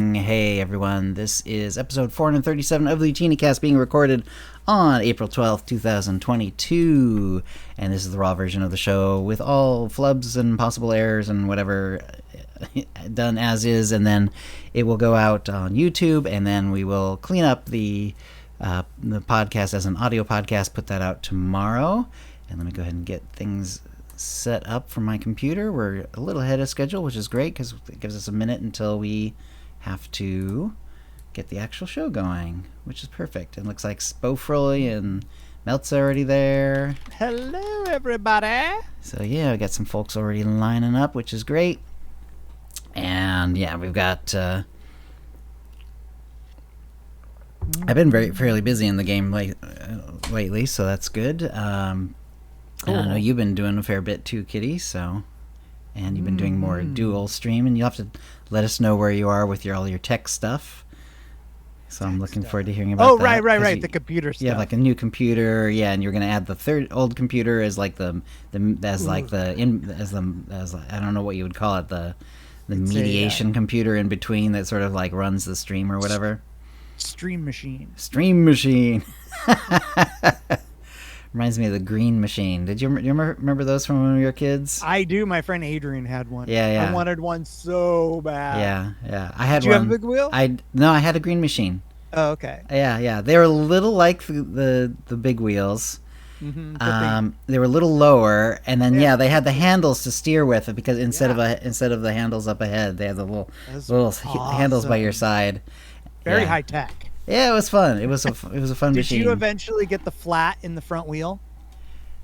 Hey everyone, this is episode 437 of the OotiniCast being recorded on April 12th, 2022. And this is the raw version of the show with all flubs and possible errors and whatever done as is. And then it will go out on YouTube, and then we will clean up the podcast as an audio podcast, put that out tomorrow. And let me go ahead and get things set up for my computer. We're a little ahead of schedule, which is great because it gives us a minute until we have to get the actual show going, which is perfect. It looks like Spofroy and Melt's already there. Hello, everybody. So yeah, we got some folks already lining up, which is great. And yeah, we've got I've been fairly busy in the game lately, so that's good. Cool. And I know you've been doing a fair bit too, Kitty, so... And you've been doing more dual stream, and you'll have to let us know where you are with all your tech stuff. So I'm looking forward to hearing about that. Right. The computer stuff. You have like a new computer, and you're going to add the third old computer as like I don't know what you would call it, the mediation computer in between that sort of like runs the stream or whatever. Stream machine. Reminds me of the green machine. Did you remember those from when we were kids? I do. My friend Adrian had one. Yeah. I wanted one so bad. Yeah. I had one. Did you have a big wheel? No, I had a green machine. Oh, okay. Yeah. They were a little like the big wheels. Mm-hmm. They were a little lower, and then they had the handles to steer with it because instead of the handles up ahead, they had the little handles by your side. Very high tech. Yeah, it was fun. It was a fun machine. Did you eventually get the flat in the front wheel?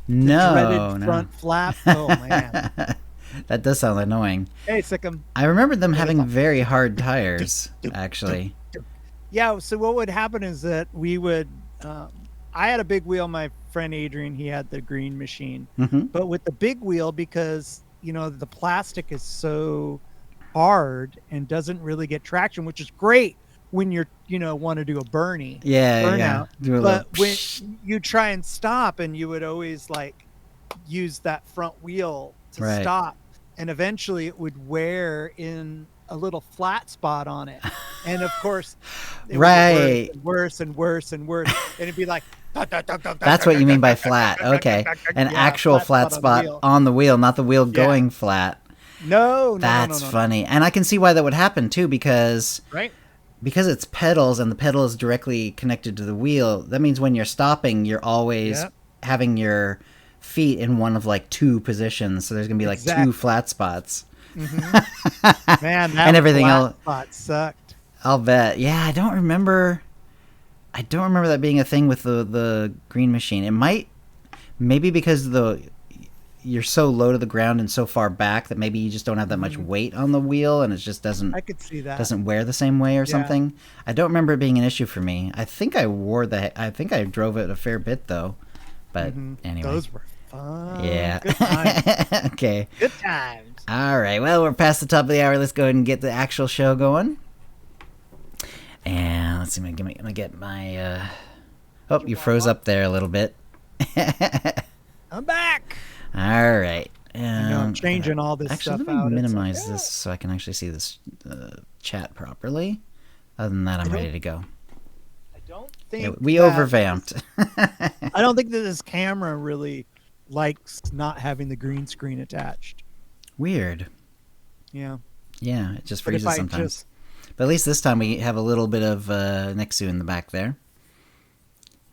No, the dreaded front flap. Oh man, that does sound annoying. Hey, Sickum. I remember them having very hard tires, actually. Yeah. So what would happen is that we would. I had a big wheel. My friend Adrian, he had the green machine. Mm-hmm. But with the big wheel, because the plastic is so hard and doesn't really get traction, which is great when you're want to do a burnout. But when you try and stop, and you would always like use that front wheel to stop, and eventually it would wear in a little flat spot on it, and of course it would worse and worse and it'd be like that's what you mean by flat. Okay. An actual flat spot on the wheel, not the wheel going flat. No, that's funny. And I can see why that would happen too, because because it's pedals and the pedal is directly connected to the wheel. That means when you're stopping, you're always having your feet in one of like two positions. So there's going to be like two flat spots. Mm-hmm. Man, that and everything else spot sucked. I'll bet. Yeah, I don't remember that being a thing with the green machine. It maybe because you're so low to the ground and so far back that maybe you just don't have that much weight on the wheel, and it just doesn't. I could see that. Doesn't wear the same way or something. I don't remember it being an issue for me. I think I drove it a fair bit though. But anyway, those were fun. Yeah. Good times. Okay. Good times. All right. Well, we're past the top of the hour. Let's go ahead and get the actual show going. And let's see. I'm gonna get my. Oh, you froze up there a little bit. I'm back. All right. I'm changing all this stuff out. Actually, let me minimize this so I can actually see this chat properly. Other than that, I'm ready to go. I don't think we overvamped. I don't think that this camera really likes not having the green screen attached. Weird. Yeah. Yeah, it just freezes sometimes. But at least this time we have a little bit of Nexu in the back there.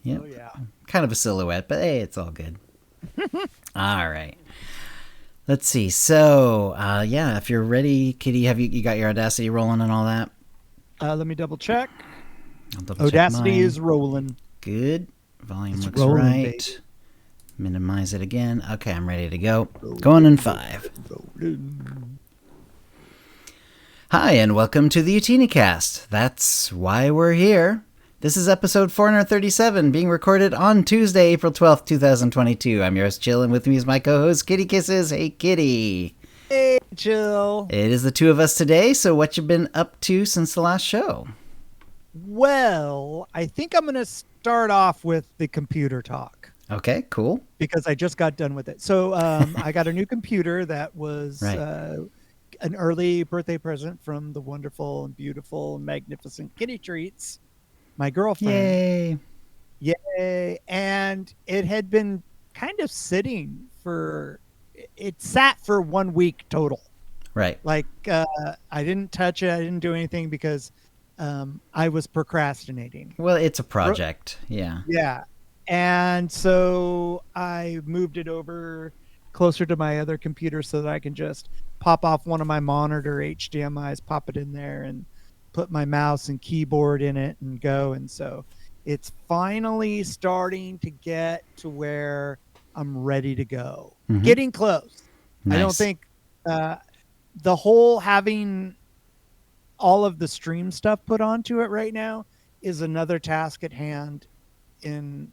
Yep. Oh, yeah. Kind of a silhouette, but hey, it's all good. All right. Let's see. So, if you're ready, Kitty, have you got your Audacity rolling and all that? Let me double check. Audacity is rolling. Good. Volume looks rolling, right. baby. Minimize it again. Okay, I'm ready to go. Going in 5. Hi, and welcome to the OotiniCast. That's why we're here. This is episode 437, being recorded on Tuesday, April 12th, 2022. I'm your host, Chill, and with me is my co-host, KittyKissz. Hey, Kitty. Hey, Chill. It is the two of us today, so what you been up to since the last show? Well, I think I'm going to start off with the computer talk. Okay, cool. Because I just got done with it. So I got a new computer that was an early birthday present from the wonderful and beautiful and magnificent Kitty Treats, my girlfriend. Yay. And it had been kind of sitting it sat for 1 week total. Right. Like, I didn't touch it. I didn't do anything because I was procrastinating. Well, it's a project. Yeah. Yeah. And so I moved it over closer to my other computer so that I can just pop off one of my monitor HDMIs, pop it in there, and put my mouse and keyboard in it and go. And so it's finally starting to get to where I'm ready to go. Mm-hmm. Getting close. Nice. I don't think the whole having all of the stream stuff put onto it right now is another task at hand in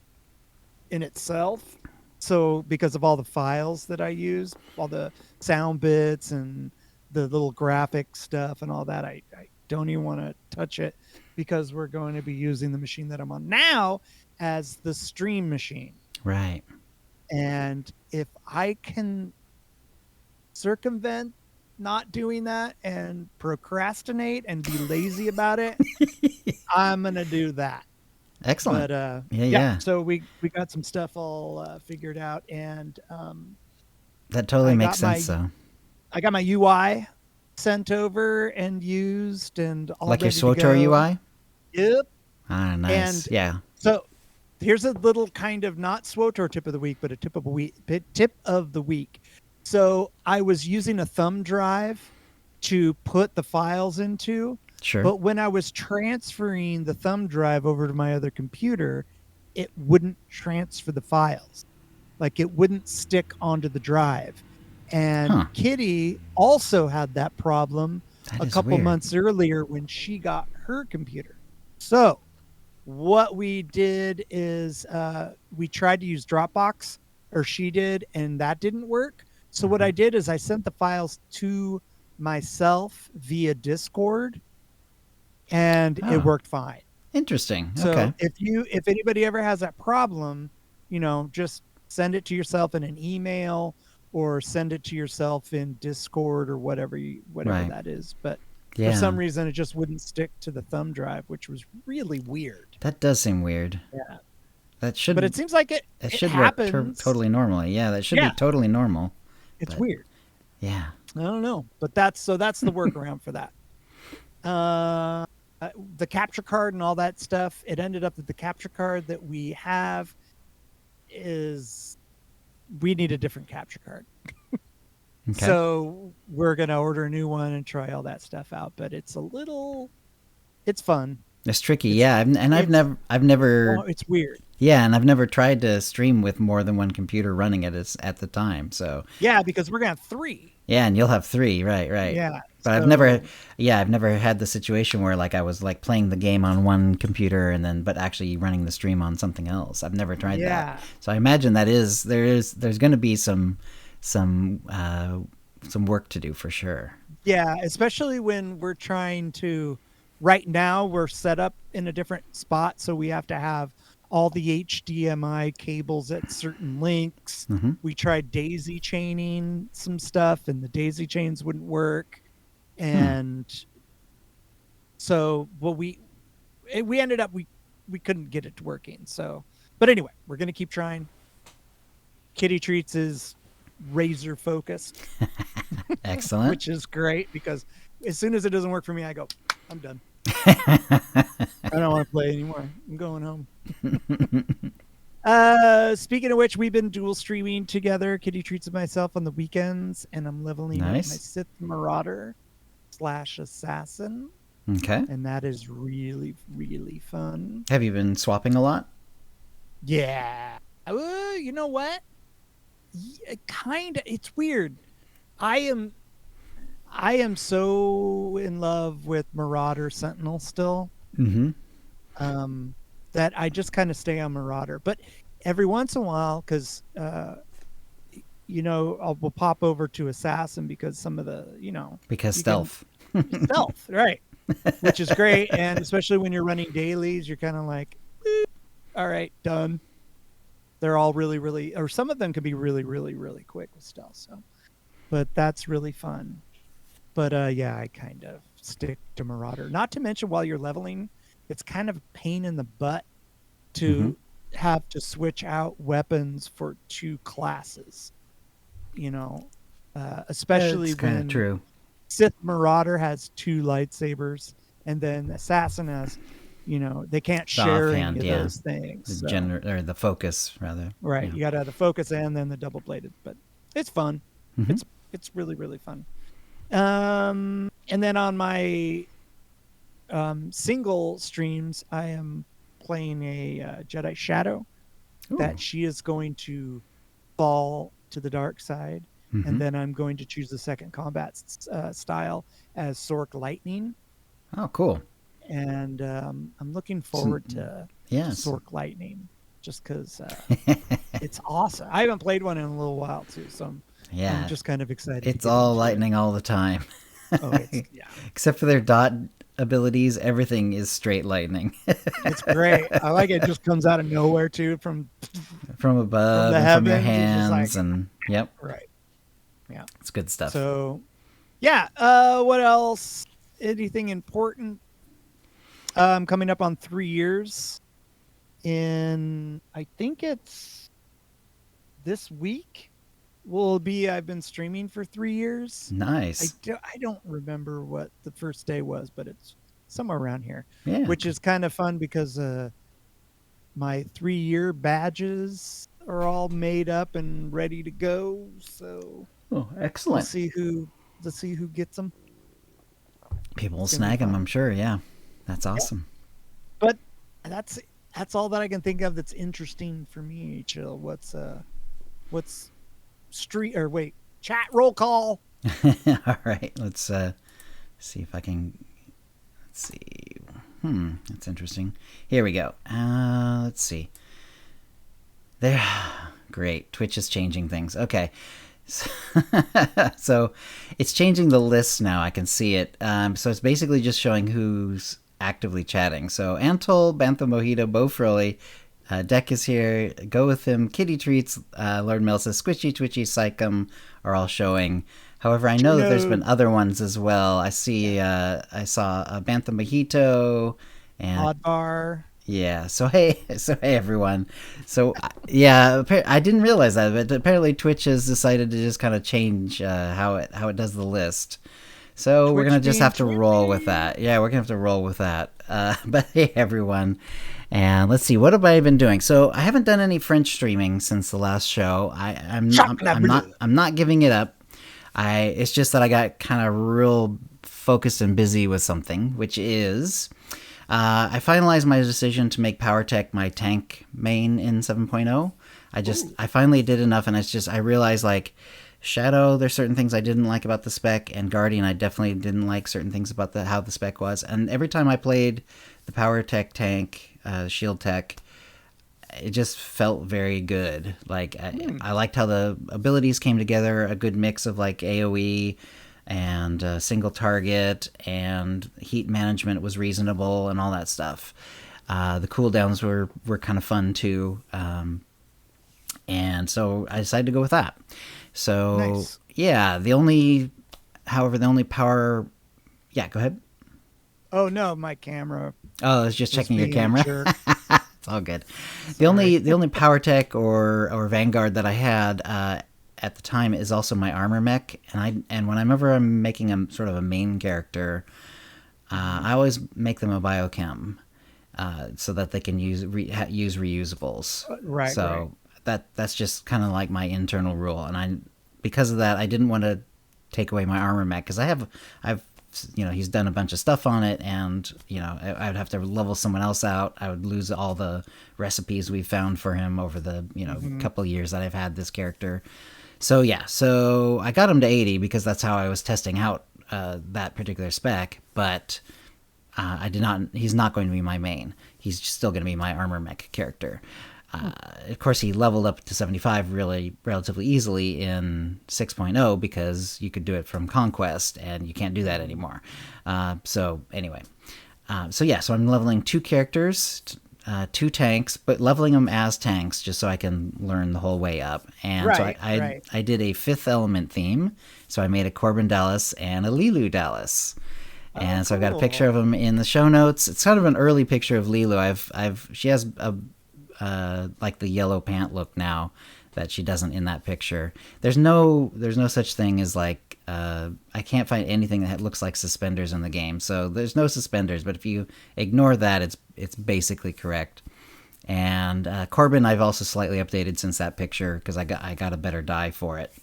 itself. So because of all the files that I use, all the sound bits and the little graphic stuff and all that, I don't even want to touch it because we're going to be using the machine that I'm on now as the stream machine. Right. And if I can circumvent not doing that and procrastinate and be lazy about it, I'm going to do that. Excellent. But yeah. So we got some stuff all figured out, and that totally makes sense. So I got my UI sent over and used, and all like ready your SWTOR UI. Yep. Ah, nice. And yeah. So here's a little kind of not SWTOR tip of the week, but a tip of the week. So I was using a thumb drive to put the files into. Sure. But when I was transferring the thumb drive over to my other computer, it wouldn't transfer the files. Like it wouldn't stick onto the drive. And Kitty also had that problem a couple months earlier when she got her computer. So what we did is we tried to use Dropbox, or she did, and that didn't work. So what I did is I sent the files to myself via Discord, and it worked fine. Interesting. So okay. if anybody ever has that problem, just send it to yourself in an email or send it to yourself in Discord or whatever that is. But for some reason, it just wouldn't stick to the thumb drive, which was really weird. That does seem weird. Yeah. That should. But it seems like it should happens. work totally normally. Yeah, that should be totally normal. It's weird. Yeah. I don't know, but that's the workaround for that. The capture card and all that stuff. It ended up that the capture card that we have we need a different capture card. Okay. So we're gonna order a new one and try all that stuff out. But it's fun. It's tricky, I've never. Oh, it's weird. Yeah, and I've never tried to stream with more than one computer running it at the time. So yeah, because we're gonna have 3. Yeah, and you'll have 3, right? Yeah, but I've never had the situation where like I was like playing the game on one computer and but actually running the stream on something else. I've never tried that. So I imagine there's going to be some work to do for sure. Yeah, especially when we're trying to. Right now, we're set up in a different spot, so we have to have all the HDMI cables at certain links. Mm-hmm. We tried daisy chaining some stuff, and the daisy chains wouldn't work. And so, we ended up we couldn't get it working. So, but anyway, we're gonna keep trying. Kitty Treats is razor focused. Excellent. Which is great because as soon as it doesn't work for me, I go, I'm done. I don't want to play anymore. I'm going home. Speaking of which, we've been dual streaming together, Kitty Treats and myself, on the weekends, and I'm leveling up my Sith Marauder / Assassin. Okay. And that is really, really fun. Have you been swapping a lot? Yeah. You know what? Kind of. It's weird. I am so in love with Marauder Sentinel still. Mm-hmm. That I just kind of stay on Marauder. But every once in a while, because, we'll pop over to Assassin because some of the, Because stealth. Stealth, right. Which is great. And especially when you're running dailies, you're kind of like, all right, done. They're all really, really, or some of them can be really, really, really quick with stealth. So, but that's really fun. But yeah, I kind of stick to Marauder. Not to mention, while you're leveling, it's kind of a pain in the butt to have to switch out weapons for 2 classes. You know, especially when true. Sith Marauder has 2 lightsabers, and then Assassin has, they can't share any of those things. Or the focus, rather. Right. Yeah. You got to have the focus and then the double bladed, but it's fun. Mm-hmm. It's really, really fun. And then on my single streams, I am playing a Jedi Shadow. Ooh. That she is going to fall to the dark side. And then I'm going to choose the second combat style as Sork Lightning. Oh, cool. And I'm looking forward to Sork Lightning just because it's awesome. I haven't played one in a little while, too, so I'm just kind of excited. It's all lightning all the time. Oh, Except for their dot abilities, everything is straight lightning. It's great. I like it. It just comes out of nowhere, too, from above, from your hands, and yep. Right. Yeah. It's good stuff. So, yeah. What else? Anything important? I'm coming up on 3 years I think it's this week I've been streaming for 3 years. Nice. I don't remember what the first day was, but it's somewhere around here, which is kind of fun because my 3-year badges are all made up and ready to go. So, excellent. Let's see who gets them. People will snag them, I'm sure. Yeah, that's awesome. But that's all that I can think of that's interesting for me. Chill. What's chat roll call. All right, let's see if I can. Let's see. That's interesting. Here we go. Let's see. There. Great. Twitch is changing things. Okay. So it's changing the list now. I can see it. So it's basically just showing who's actively chatting. So Antol, Bantha Mojito, Bo Froley, Deck is here, Go With Him, Kitty Treats, Lord Melsa, Squishy, Twitchy, Psychum are all showing. However, I know that there's been other ones as well. I saw Bantha Mojito and Oddbar. Yeah. So hey everyone. So yeah, I didn't realize that, but apparently Twitch has decided to just kind of change how it does the list. So we're gonna just have to roll with that. Yeah, we're gonna have to roll with that. But hey everyone, and let's see, what have I been doing? So I haven't done any French streaming since the last show. I'm not giving it up. It's just that I got kind of real focused and busy with something, which is. I finalized my decision to make Power Tech my tank main in 7.0. I finally did enough, and I realized, like, Shadow, there's certain things I didn't like about the spec, and Guardian, I definitely didn't like certain things about how the spec was. And every time I played the Power Tech tank, Shield Tech, it just felt very good. Like, I liked how the abilities came together, a good mix of, like, AoE, and single target, and heat management was reasonable, and all that stuff. The cooldowns were kind of fun too, and so I decided to go with that. So nice. Yeah, the only power. Yeah, go ahead. Oh no, my camera. Oh, I was just checking your camera. It's all good. Sorry. The only power tech or Vanguard that I had at the time is also my armor mech, and whenever I'm making a sort of a main character, I always make them a biochem, so that they can use reusables. Right. So that's just kind of like my internal rule, and because of that, I didn't want to take away my armor mech because I've he's done a bunch of stuff on it, and I would have to level someone else out. I would lose all the recipes we found for him over the couple of years that I've had this character. So yeah, so I got him to 80 because that's how I was testing out that particular spec, but I did not. He's not going to be my main. He's still going to be my armor mech character. Of course, he leveled up to 75 relatively easily in 6.0 because you could do it from Conquest, and you can't do that anymore. So anyway, so I'm leveling 2 characters 2 tanks, but leveling them as tanks just so I can learn the whole way up. And so I did a Fifth Element theme. So I made a Corbin Dallas and a Lilu Dallas. And so I've got a picture of them in the show notes. It's kind of an early picture of Lilu. She has a like the yellow pant look now that she doesn't in that picture. There's no such thing as like I can't find anything that looks like suspenders in the game. So there's no suspenders, but if you ignore that, it's basically correct. And Corbin, I've also slightly updated since that picture because I got a better dye for it.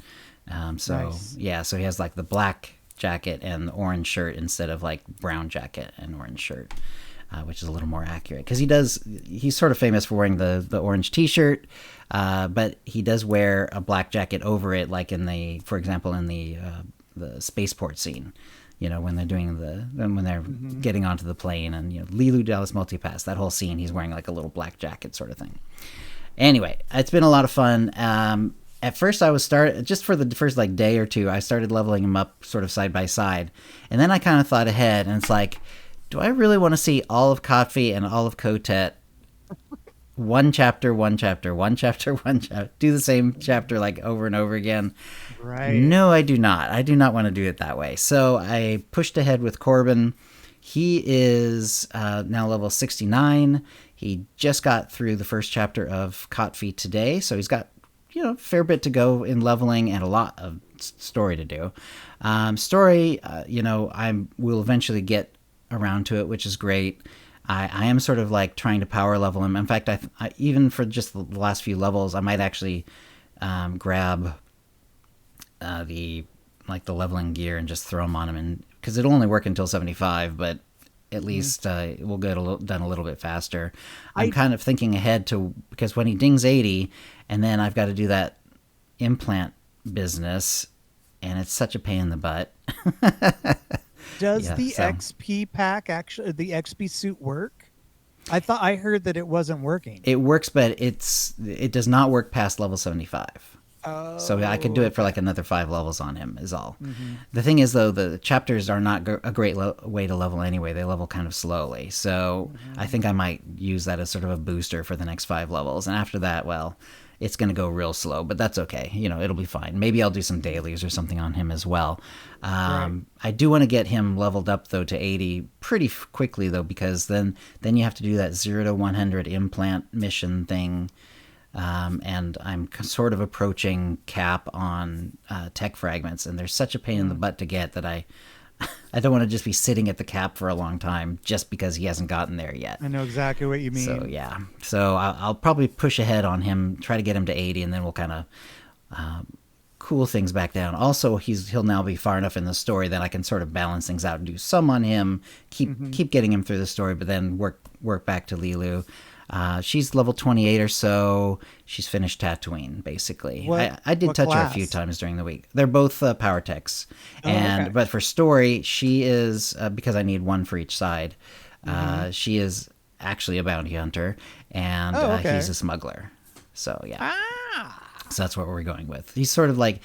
Nice. Yeah, so he has like the black jacket and the orange shirt instead of like brown jacket and orange shirt. Which is a little more accurate because he's sort of famous for wearing the orange t-shirt, but he does wear a black jacket over it, like for example in the spaceport scene, when they're doing when they're getting onto the plane, and Lilu Dallas Multipass, that whole scene, he's wearing like a little black jacket sort of thing. Anyway, it's been a lot of fun. At first I was just for the first like day or two, I started leveling him up sort of side by side, and then I kind of thought ahead, and it's like, do I really want to see all of Kotfi and all of Kotet one chapter, do the same chapter like over and over again? Right. No, I do not. I do not want to do it that way. So I pushed ahead with Corbin. He is now level 69. He just got through the first chapter of Kotfi today, so he's got a fair bit to go in leveling and a lot of story to do. I will eventually get around to it, which is great. I am sort of like trying to power level him. In fact, I even for just the last few levels, I might actually grab the leveling gear and just throw him on him, and because it'll only work until 75, but at least it will get done a little bit faster. I'm kind of thinking ahead to, because when he dings 80, and then I've got to do that implant and it's such a pain in the butt. Does the XP pack actually, the XP suit work? I heard that it wasn't working. It works, but it does not work past level 75. Oh, so I could do it for like another 5 levels on him is all. Mm-hmm. The thing is, though, the chapters are not a great way to level anyway. They level kind of slowly. So I think I might use that as sort of a booster for the next 5 levels. And after that, well, it's going to go real slow, but that's okay. It'll be fine. Maybe I'll do some dailies or something on him as well. Right. I do want to get him leveled up, though, to 80 pretty quickly, though, because then you have to do that 0 to 100 implant mission thing. And I'm sort of approaching cap on tech fragments, and they're such a pain in the butt to get that I don't want to just be sitting at the cap for a long time just because he hasn't gotten there yet. I know exactly what you mean. So yeah, I'll probably push ahead on him, try to get him to 80, and then we'll kind of cool things back down. Also, he'll now be far enough in the story that I can sort of balance things out and do some on him, keep getting him through the story, but then work back to Lilu. She's level 28 or so. She's finished Tatooine, basically. I did touch her a few times during the week. They're both power techs. But for story, she is, because I need one for each side, she is actually a bounty hunter, and he's a smuggler. So, yeah. So that's what we're going with. He's sort of like,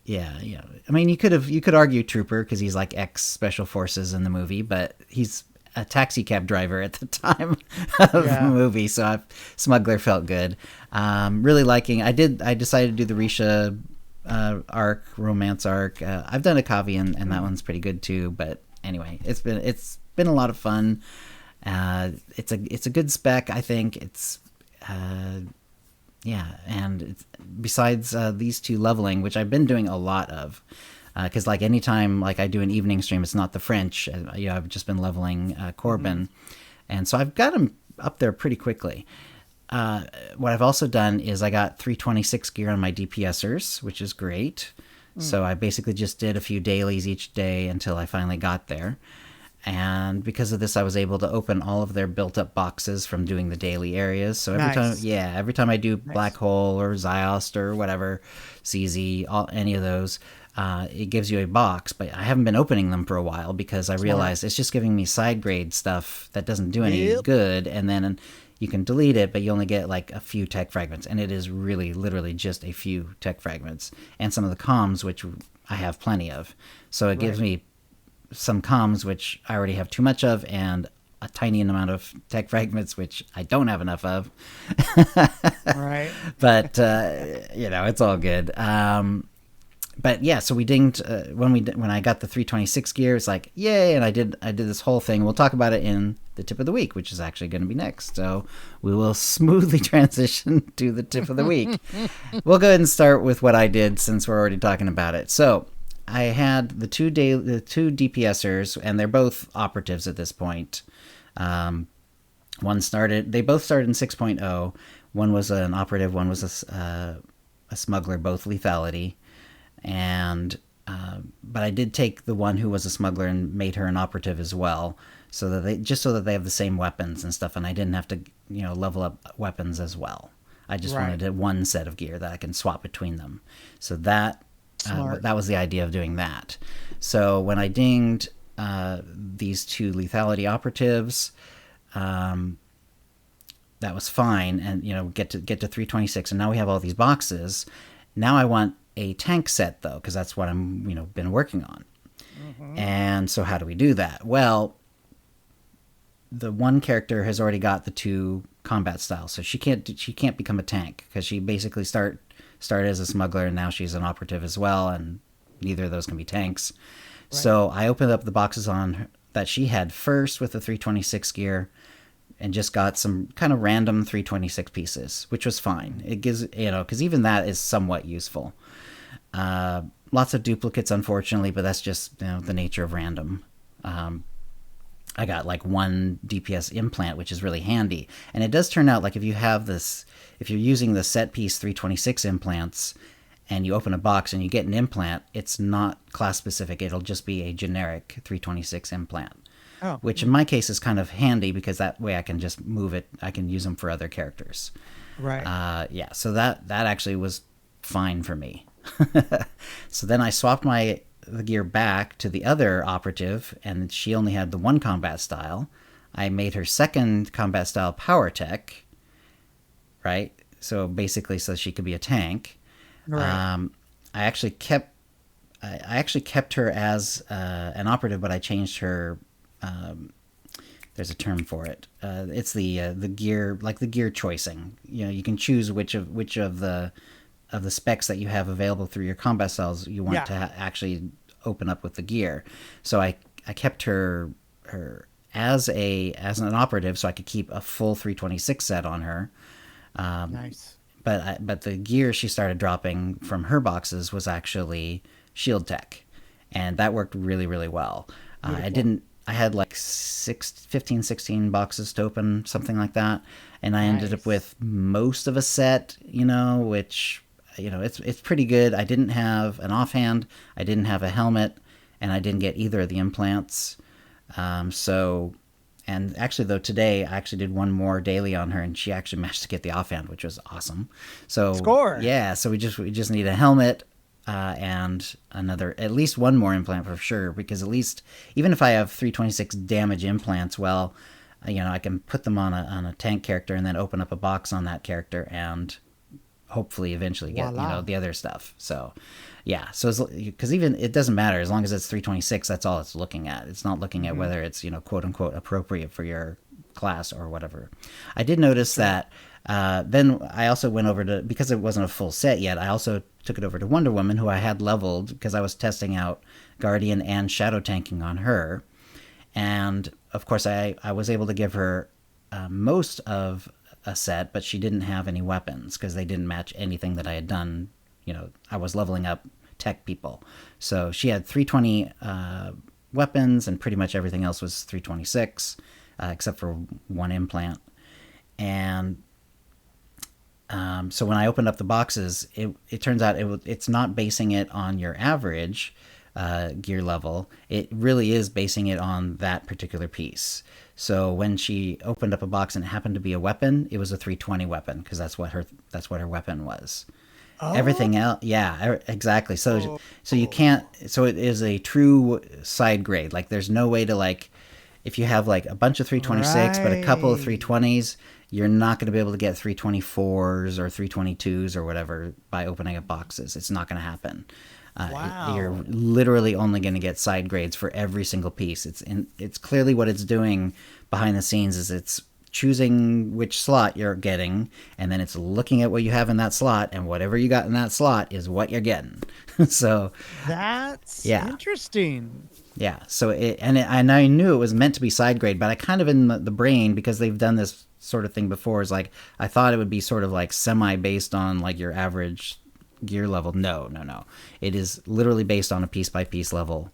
I mean, you could argue trooper, because he's like ex-special forces in the movie, but he's a taxi cab driver at the time of the movie, so smuggler felt good. Really liking. I decided to do the Risha romance arc. I've done a Kavi, and that one's pretty good too. But anyway, it's been a lot of fun. It's a good spec. I think it's and besides these 2 leveling, which I've been doing a lot of. Because like anytime like I do an evening stream, it's not the French. I've just been leveling Corbin, and so I've got him up there pretty quickly. What I've also done is I got 326 gear on my DPSers, which is great. So I basically just did a few dailies each day until I finally got there. And because of this, I was able to open all of their built-up boxes from doing the daily areas. So every time I do Black Hole or Ziost or whatever, CZ, any of those, it gives you a box, but I haven't been opening them for a while because I realized it's just giving me side grade stuff that doesn't do any good, and then you can delete it, but you only get like a few tech fragments, and it is really literally just a few tech fragments and some of the comms, which I have plenty of. So it gives me some comms which I already have too much of, and a tiny amount of tech fragments, which I don't have enough of. Right. But it's all good. But yeah, so we dinged when I got the 326 gear. It's like, yay! And I did this whole thing. We'll talk about it in the tip of the week, which is actually going to be next. So we will smoothly transition to the tip of the week. We'll go ahead and start with what I did since we're already talking about it. So I had the two DPSers, and they're both operatives at this point. They both started in 6.0. One was an operative, one was a smuggler, both lethality. And but I did take the one who was a smuggler and made her an operative as well, so that they have the same weapons and stuff, and I didn't have to level up weapons as well. I just wanted one set of gear that I can swap between them. So that was the idea of doing that. So when I dinged these two lethality operatives, that was fine, and get to 326, and now we have all these boxes. Now I want a tank set, though, because that's what I'm been working on. And so how do we do that? Well, the one character has already got the 2 combat styles, so she can't become a tank, because she basically started as a smuggler, and now she's an operative as well, and neither of those can be tanks. Right. So I opened up the boxes on her that she had first with the 326 gear, and just got some kind of random 326 pieces, which was fine. It gives, because even that is somewhat useful. Lots of duplicates, unfortunately, but that's just the nature of random. I got like 1 DPS implant, which is really handy. And it does turn out like if you're using the set piece 326 implants, and you open a box and you get an implant, it's not class specific. It'll just be a generic 326 implant. Oh. Which in my case is kind of handy, because that way I can just move it. I can use them for other characters. Right. So that actually was fine for me. So then I swapped the gear back to the other operative, and she only had the 1 combat style. I made her second combat style power tech, right? So basically, so she could be a tank. Right. I actually kept her as an operative, but I changed her. There's a term for it. It's the gear, like the gear choicing. You can choose which of the specs that you have available through your combat styles you want to actually open up with the gear. So I kept her as an operative, so I could keep a full 326 set on her. Nice. But the gear she started dropping from her boxes was actually shield tech, and that worked really, really well. I had like 15, 16 boxes to open, something like that. And I ended up with most of a set, which, it's pretty good. I didn't have an offhand, I didn't have a helmet, and I didn't get either of the implants. And actually, though, today I actually did one more daily on her, and she actually managed to get the offhand, which was awesome. So score. Yeah, so we just need a helmet. And at least one more implant for sure, because at least even if I have 326 damage implants, well, I can put them on a tank character and then open up a box on that character and hopefully eventually get the other stuff. So yeah, so because even it doesn't matter as long as it's 326, that's all it's looking at. It's not looking at whether it's quote unquote appropriate for your class or whatever. I did notice that. Then I also went over to, because it wasn't a full set yet, I also took it over to Wonder Woman, who I had leveled because I was testing out Guardian and Shadow tanking on her. And of course I was able to give her most of a set, but she didn't have any weapons because they didn't match anything that I had done. I was leveling up tech people. So she had 320 weapons, and pretty much everything else was 326, except for 1 implant. And so when I opened up the boxes, it turns out it's not basing it on your average gear level. It really is basing it on that particular piece. So when she opened up a box and it happened to be a weapon, it was a 320 weapon, because that's what her weapon was. Oh. Everything else, yeah, exactly. So you can't. So it is a true side grade. Like there's no way to, like, if you have like a bunch of 326 but a couple of 320s, you're not going to be able to get 324s or 322s or whatever by opening up boxes. It's not going to happen. Wow. You're literally only going to get side grades for every single piece. It's clearly what it's doing behind the scenes is it's choosing which slot you're getting, and then it's looking at what you have in that slot, and whatever you got in that slot is what you're getting. So that's interesting. Yeah. So and I knew it was meant to be side grade, but I kind of in the brain, because they've done this sort of thing before, is like I thought it would be sort of like semi based on like your average gear level. No. It is literally based on a piece by piece level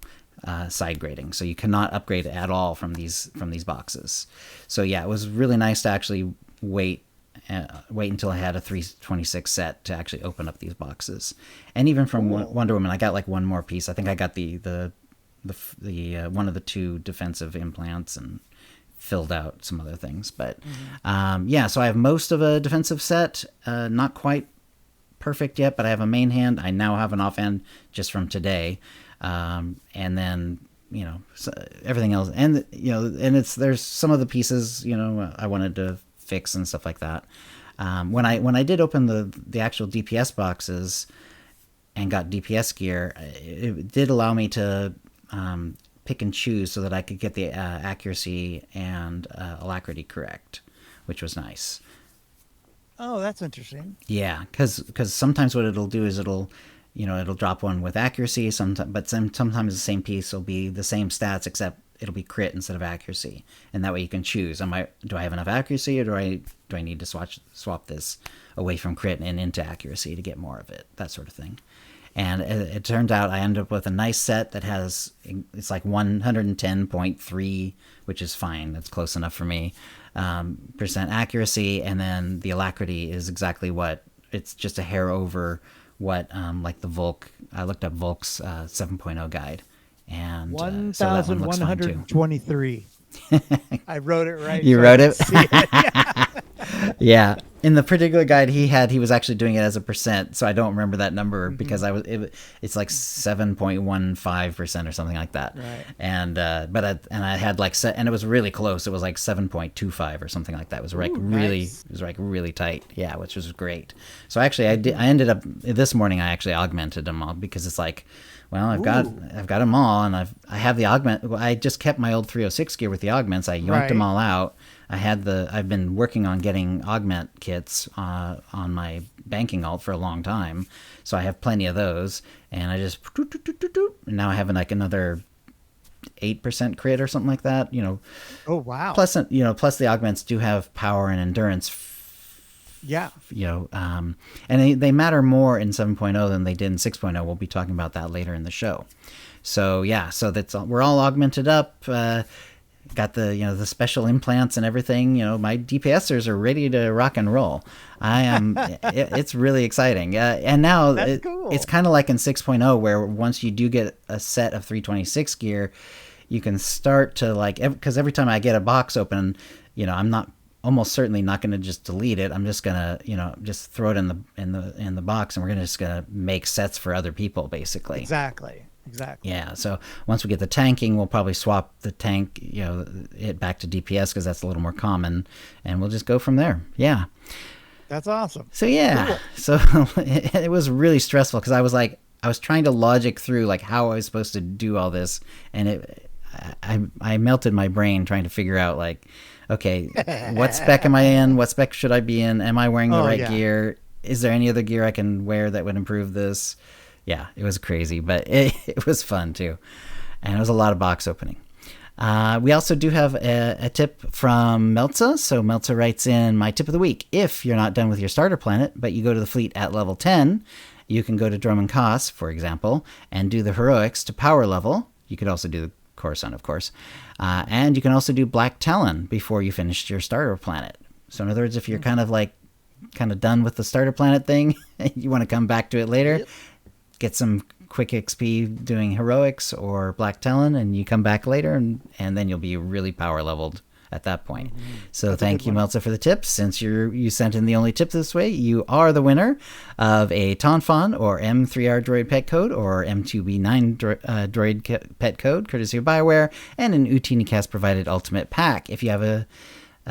side grading. So you cannot upgrade at all from these boxes. So yeah, it was really nice to actually wait until I had a 326 set to actually open up these boxes. And even from Wonder Woman, I got like one more piece. I think I got the one of the 2 defensive implants and filled out some other things. But so I have most of a defensive set, not quite perfect yet, but I have a main hand. I now have an offhand just from today. And then, so everything else. And, and there's some of the pieces, I wanted to fix and stuff like that. When I did open the actual DPS boxes and got DPS gear, it did allow me to pick and choose so that I could get the accuracy and alacrity correct, which was nice. Oh, that's interesting. Yeah, because sometimes what it'll do is it'll drop one with accuracy, but sometimes the same piece will be the same stats, except it'll be crit instead of accuracy, and that way you can choose. Do I have enough accuracy, or do I need to swap this away from crit and into accuracy to get more of it, that sort of thing. And it turned out I ended up with a nice set that it's like 110.3, which is fine. That's close enough for me. Percent accuracy, and then the alacrity is exactly it's just a hair over what like the Volk. I looked up Volk's 7.0 guide, and 1,123. I wrote it right. You wrote it? Yeah. In the particular guide he was actually doing it as a percent, so I don't remember that number because it's like 7.15% or something like that. Right. And I had and it was really close. It was like 7.25 or something like that. It was like nice. It was like really tight. Yeah, which was great. So actually I ended up this morning I actually augmented them all because it's like, well, I've got them all, and I have the augment. I just kept my old 306 gear with the augments. I yoinked them all out. I've been working on getting augment kits on my banking alt for a long time, so I have plenty of those. And I just and now I have like another 8% crit or something like that. Oh wow! Plus the augments do have power and endurance. Yeah. And they matter more in 7.0 than they did in 6.0. We'll be talking about that later in the show. So yeah, we're all augmented up. Got the special implants and everything. My DPSers are ready to rock and roll. I am. It's really exciting. And now it's kind of like in 6.0 where once you do get a set of 326 gear, you can start to because every time I get a box open, I'm almost certainly not going to just delete it. I'm just going to, just throw it in the box, and we're just going to make sets for other people, basically. Exactly. Yeah. So once we get the tanking, we'll probably swap the tank, it back to DPS because that's a little more common, and we'll just go from there. Yeah. That's awesome. So yeah. Cool. So it was really stressful because I was trying to logic through how I was supposed to do all this, and I melted my brain trying to figure out okay, what spec am I in? What spec should I be in? Am I wearing the right gear? Is there any other gear I can wear that would improve this? Yeah, it was crazy, but it was fun too. And it was a lot of box opening. We also do have a tip from Meltza. So Meltza writes in, my tip of the week. If you're not done with your starter planet, but you go to the fleet at level 10, you can go to Droman Koss, for example, and do the heroics to power level. You could also do the Coruscant, of course. And you can also do Black Talon before you finish your starter planet. So in other words, if you're kind of done with the starter planet thing, and you want to come back to it later, get some quick XP doing heroics or Black Talon, and you come back later, and then you'll be really power leveled at that point. So thank you, Meltza, for the tips. Since you sent in the only tip this way, you are the winner of a Tonfon or M3R droid pet code or M2B9 droid pet code, courtesy of BioWare, and an OotiniCast provided ultimate pack. If you have a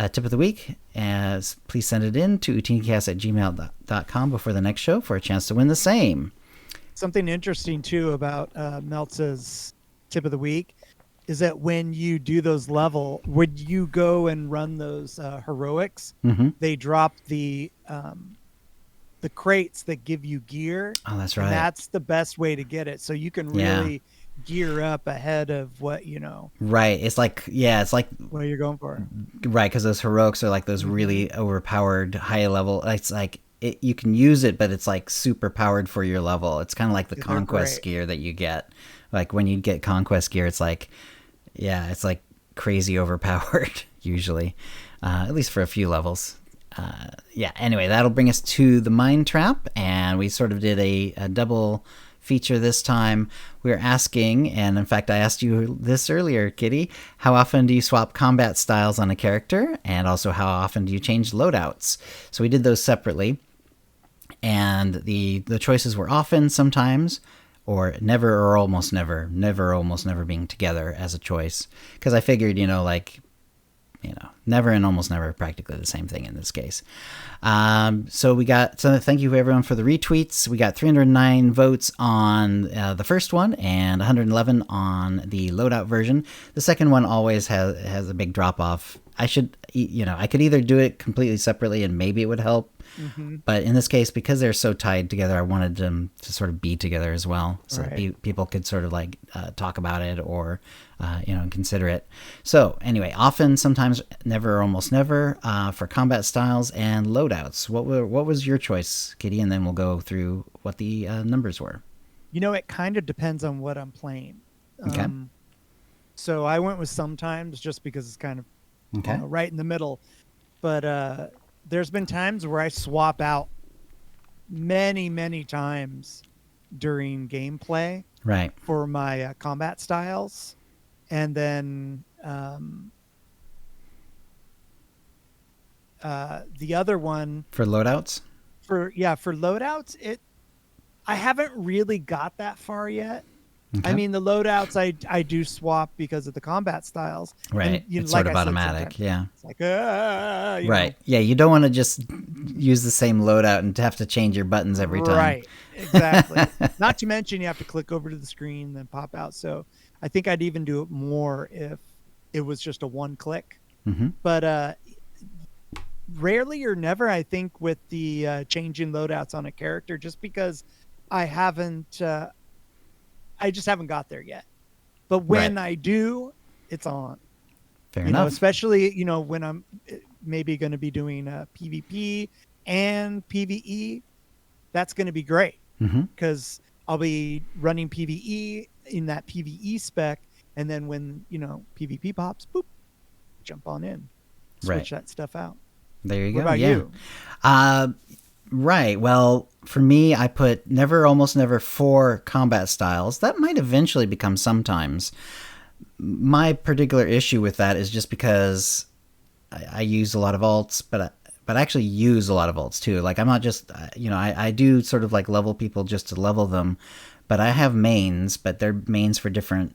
tip of the week, please send it in to OotiniCast@gmail.com before the next show for a chance to win the same. Something interesting too about Meltz's tip of the week is that when you do those would you go and run those heroics, they drop the crates that give you gear. Oh, that's right. And that's the best way to get it. So you can really gear up ahead of what, Right. It's like what you're going for. Right. Because those heroics are like those really overpowered high level. It's like you can use it, but it's like super powered for your level. It's kind of like the conquest gear that you get. Like when you get conquest gear, it's like, it's like crazy overpowered usually, at least for a few levels. Anyway, that'll bring us to the Mind Trap, and we sort of did a double feature this time. We were asking, and in fact I asked you this earlier, Kitty, how often do you swap combat styles on a character, and also how often do you change loadouts? So we did those separately, and the choices were often, sometimes, or never, or almost never. Never, almost never being together as a choice, because I figured, never and almost never practically the same thing in this case. So thank you everyone for the retweets. We got 309 votes on the first one and 111 on the loadout version. The second one always has a big drop off. I could either do it completely separately and maybe it would help. But in this case, because they're so tied together, I wanted them to sort of be together as well, so that people could sort of like talk about it or consider it. So anyway, often, sometimes, never, or almost never for combat styles and loadouts. What was your choice, Kitty? And then we'll go through what the numbers were. It kind of depends on what I'm playing. Okay. So I went with sometimes just because it's kind of right in the middle, but there's been times where I swap out many times during gameplay for my combat styles. And then the other one for loadouts, for loadouts, I haven't really got that far yet. Okay. I mean, the loadouts I do swap because of the combat styles. Right. And, it's sort of automatic. Yeah. It's like, right. Yeah. You don't want to just use the same loadout and have to change your buttons every time. Right. Exactly. Not to mention you have to click over to the screen, then pop out. So I think I'd even do it more if it was just a one click. But rarely or never, I think, with the changing loadouts on a character, just because I just haven't got there yet. But when I do, it's on. Fair enough. Especially, when I'm maybe going to be doing PvP and PvE, that's going to be great because I'll be running PvE in that PvE spec. And then when, PvP pops, boop, jump on in, switch that stuff out. There you go. What about you? Right. Well, for me, I put never, almost never for combat styles. That might eventually become sometimes. My particular issue with that is just because I use a lot of alts, but I actually use a lot of alts too. Like I'm not just, I do sort of like level people just to level them, but I have mains, but they're mains for different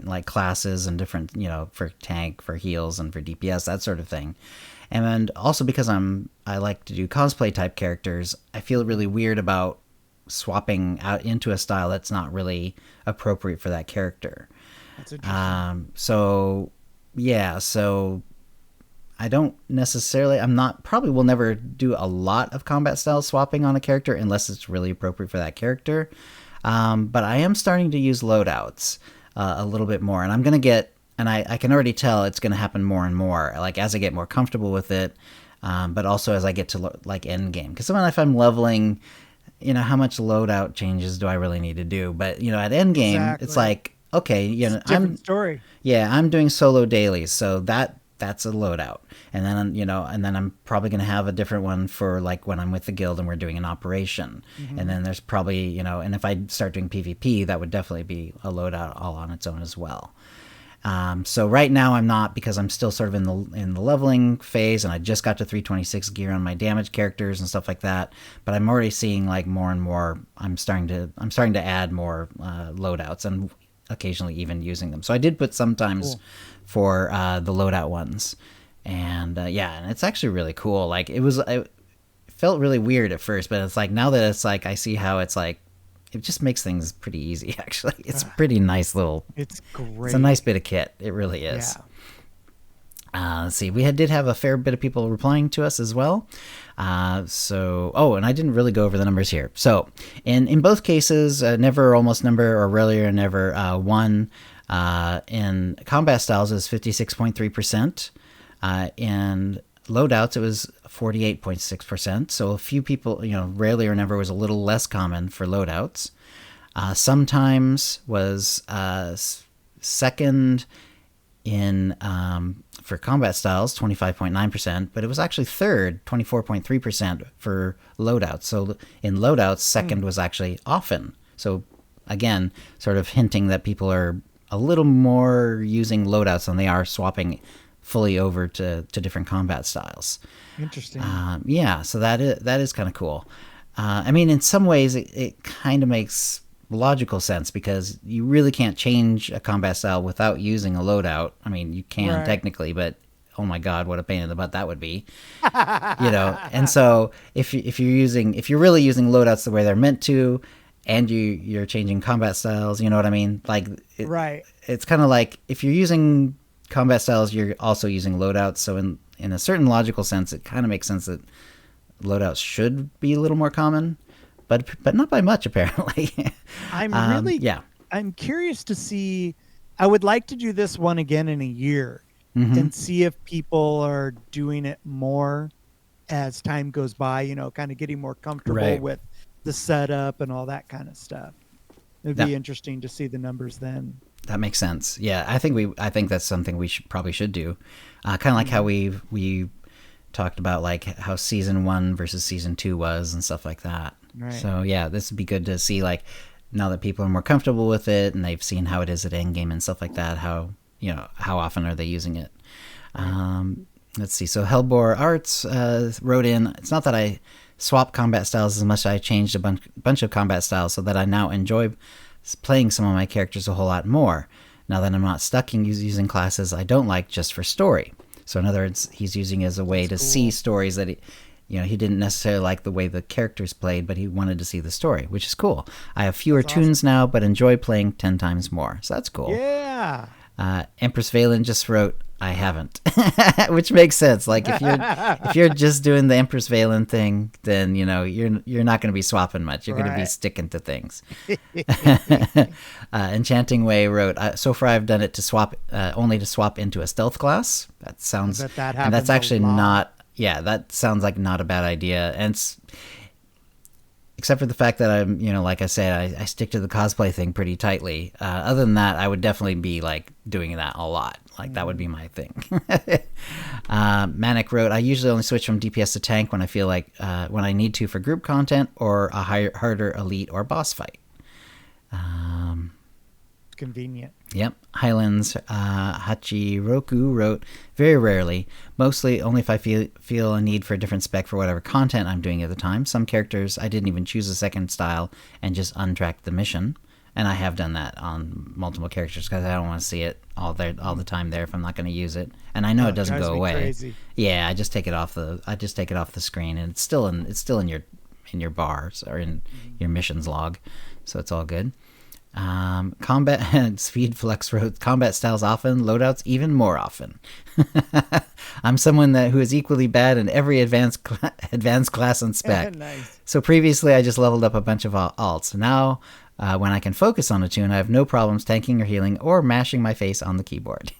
like classes and different, for tank, for heals, and for DPS, that sort of thing. And also because I like to do cosplay type characters, I feel really weird about swapping out into a style that's not really appropriate for that character. That's interesting. So I don't necessarily, probably will never do a lot of combat style swapping on a character unless it's really appropriate for that character. But I am starting to use loadouts a little bit more, and I'm going to get, and I can already tell it's going to happen more and more, like as I get more comfortable with it, but also as I get to like end game. Because sometimes if I'm leveling, how much loadout changes do I really need to do? But at end game, it's like, okay, it's a different story. Yeah, I'm doing solo dailies, so that's a loadout. And then I'm probably going to have a different one for like when I'm with the guild and we're doing an operation. And then there's probably, and if I start doing PvP, that would definitely be a loadout all on its own as well. So right now I'm not, because I'm still sort of in the leveling phase, and I just got to 326 gear on my damage characters and stuff like that. But I'm already seeing like more and more. I'm starting to add more loadouts, and occasionally even using them. So I did put sometimes for the loadout ones, and and it's actually really cool. Like it felt really weird at first, but it's like now that it's like I see how it's like it just makes things pretty easy. Actually, it's pretty nice little. It's great. It's a nice bit of kit. It really is. Yeah. Let's see. We did have a fair bit of people replying to us as well. And I didn't really go over the numbers here. So, in both cases, never, almost never, or rarely or never won. In combat styles, it was 56.3%. In loadouts, it was 48.6%. So a few people, rarely or never was a little less common for loadouts. Sometimes was second in for combat styles, 25.9%, but it was actually third, 24.3% for loadouts. So in loadouts, second was actually often. So again, sort of hinting that people are a little more using loadouts than they are swapping fully over to different combat styles. Interesting. So that is kind of cool. I mean, in some ways, it kind of makes logical sense because you really can't change a combat style without using a loadout. I mean, you can technically, but oh my god, what a pain in the butt that would be. And so if you're really using loadouts the way they're meant to, and you're changing combat styles, you know what I mean? Like, it's kind of like if you're using combat styles, you're also using loadouts. So in a certain logical sense, it kind of makes sense that loadouts should be a little more common. But not by much, apparently. I'm curious to see. I would like to do this one again in a year and see if people are doing it more as time goes by, kind of getting more comfortable with the setup and all that kind of stuff. It'd be interesting to see the numbers then. That makes sense. Yeah, I think that's something we probably should do. Kind of like how we talked about like how season 1 versus season 2 was and stuff like that. Right. So yeah, this would be good to see, like, now that people are more comfortable with it and they've seen how it is at endgame and stuff like that, how often are they using it? Let's see. So Hellbore Arts wrote in, it's not that I swap combat styles as much as I changed a bunch of combat styles so that I now enjoy playing some of my characters a whole lot more, now that I'm not stuck in using classes I don't like just for story. So in other words, he's using it as a way to see stories that he didn't necessarily like the way the characters played, but he wanted to see the story, which is cool. I have fewer tunes now, but enjoy playing 10 times more. So that's cool. Yeah. Empress Valen just wrote, I haven't, which makes sense. Like if you're just doing the Empress Valen thing, then you're not going to be swapping much. You're going to be sticking to things. Enchanting Way wrote, so far I've done it to swap only to swap into a stealth class. That sounds, and that's actually not. Yeah, that sounds like not a bad idea. And except for the fact that I'm, like I said, I stick to the cosplay thing pretty tightly. Other than that, I would definitely be like doing that a lot. Like that would be my thing. Manic wrote, I usually only switch from DPS to tank when I feel like, when I need to for group content or a harder elite or boss fight. Convenient. Yep. Highlands Hachiroku wrote, very rarely, mostly only if I feel a need for a different spec for whatever content I'm doing at the time. Some characters I didn't even choose a second style and just untracked the mission, and I have done that on multiple characters because I don't want to see it all the time there if I'm not going to use it, and I know it doesn't go away. Crazy. Yeah, I just take it off the screen, and it's still in your bars or in your missions log, so it's all good. Combat and Speed Flux wrote, combat styles often, loadouts even more often. I'm someone who is equally bad in every advanced class and spec. Nice. So previously I just leveled up a bunch of alts. Now when I can focus on a tune, I have no problems tanking or healing or mashing my face on the keyboard.